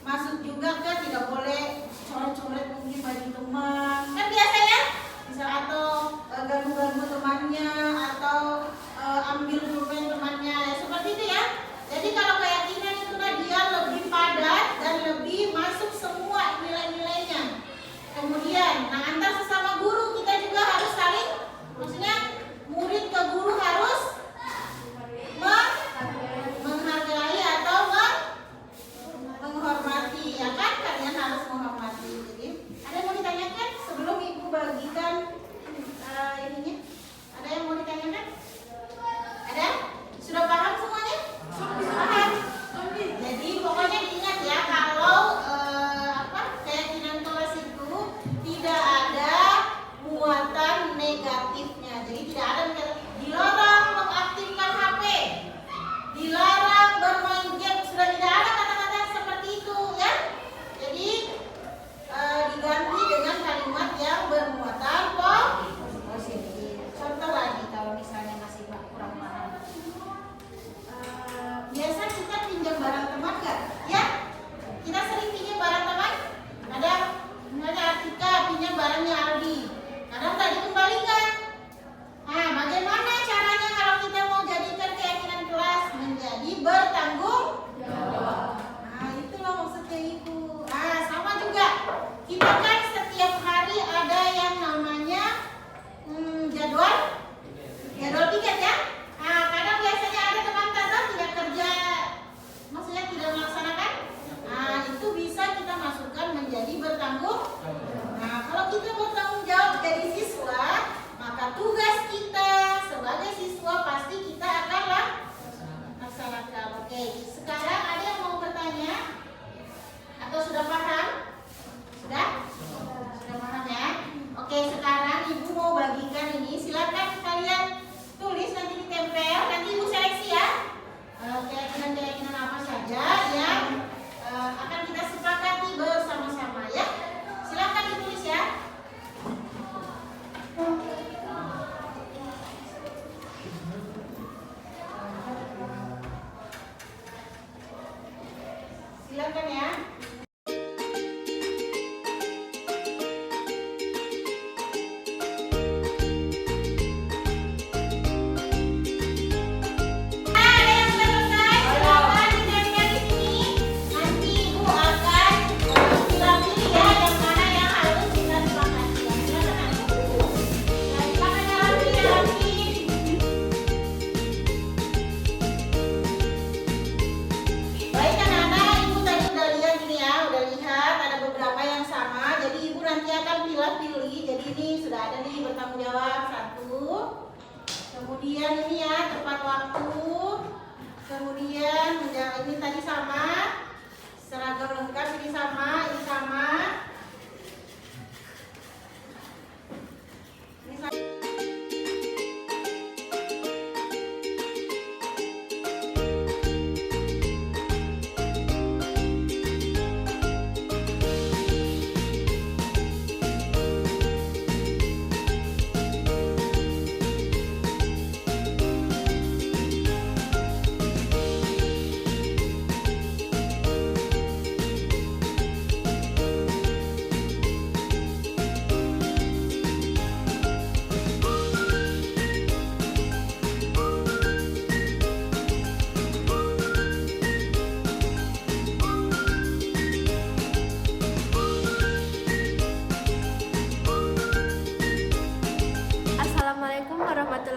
Masuk juga kan tidak boleh coret-coret mungkin baju teman. Kan biasanya bisa atau ganggu-ganggu temannya atau ambil pulpen temannya ya, seperti itu ya. Jadi kalau keyakinan itu dia lebih padat dan lebih masuk semua nilai-nilainya. Kemudian, nah antar sesama guru kita juga harus saling, maksudnya murid ke guru harus menghargai atau menghormati, ya kan? Kalian harus menghormati. Jadi, ada yang mau ditanyakan sebelum ibu bagikan ininya? Ada yang mau ditanyakan? Ada? Sudah paham semuanya? Paham. Jadi pokoknya diingat ya, kalau keyakinan kelas itu tidak ada muatan negatifnya. Jadi tidak ada dilarang mengaktifkan HP, dilarang bermain game, sudah tidak ada kata-kata seperti itu ya. Jadi diganti dengan kalimat yang bermuatan positif. Contoh lagi kalau misalnya masih kurang paham. Biasa kita pinjam barang teman nggak? Ya, kita sering pinjam barang teman. Ada misalnya Artika pinjam barangnya Aldi, kadang tak dikembalikan. Nah, bagaimana caranya kalau kita mau jadikan keyakinan kelas menjadi bertanggung jawab? Nah, itulah maksudnya ibu. Nah, sama juga. Kita kan setiap hari ada yang namanya jadwal piket ya. Nah, kadang biasanya ada teman tata tidak kerja, maksudnya tidak melaksanakan. Nah, itu bisa kita masukkan menjadi bertanggung. Nah, kalau kita bertanggung jawab jadi siswa, maka tugas kita sebagai siswa pasti kita akan laksanakan. Oke, sekarang ada yang mau bertanya? Atau sudah paham? Sudah? Sudah paham ya? Oke, sekarang ibu mau bagikan ini. Silakan kalian tulis, nanti ditempel, nanti ibu seleksi ya. Keyakinan-keyakinan apa saja yang akan kita sepakati bersama-sama ya. Silakan ditulis ya. Silakan ya. Bertanggung jawab satu, kemudian ini ya tepat waktu, kemudian ini tadi sama, seragam lengkap ini sama, ini sama. Ini sama.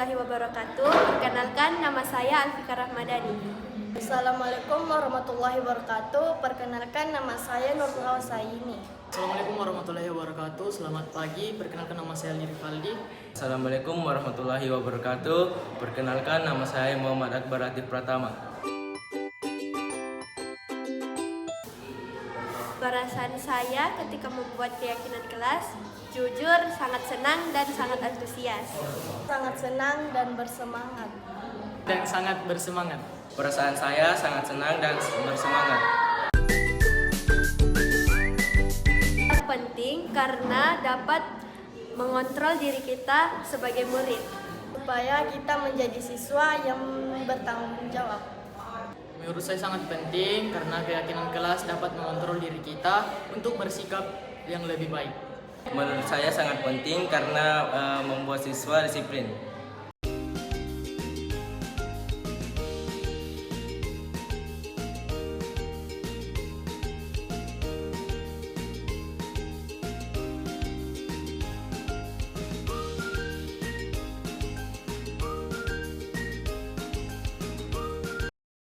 warahmatullahi wabarakatuh. Perkenalkan, nama saya Alfika Rahmadani. Assalamualaikum warahmatullahi wabarakatuh. Perkenalkan, nama saya Nurul Awasaini. Assalamualaikum warahmatullahi wabarakatuh. Selamat pagi. Perkenalkan, nama saya Lirifaldi. Assalamualaikum warahmatullahi wabarakatuh. Perkenalkan, nama saya Muhammad Akbar Atif Pratama. Perasaan saya ketika membuat keyakinan kelas, jujur, sangat senang dan sangat antusias. Sangat senang dan bersemangat. Dan sangat bersemangat. Perasaan saya sangat senang dan bersemangat. Penting karena dapat mengontrol diri kita sebagai murid supaya kita menjadi siswa yang bertanggung jawab. Menurut saya sangat penting karena keyakinan kelas dapat mengontrol diri kita untuk bersikap yang lebih baik. Menurut saya sangat penting karena membuat siswa disiplin.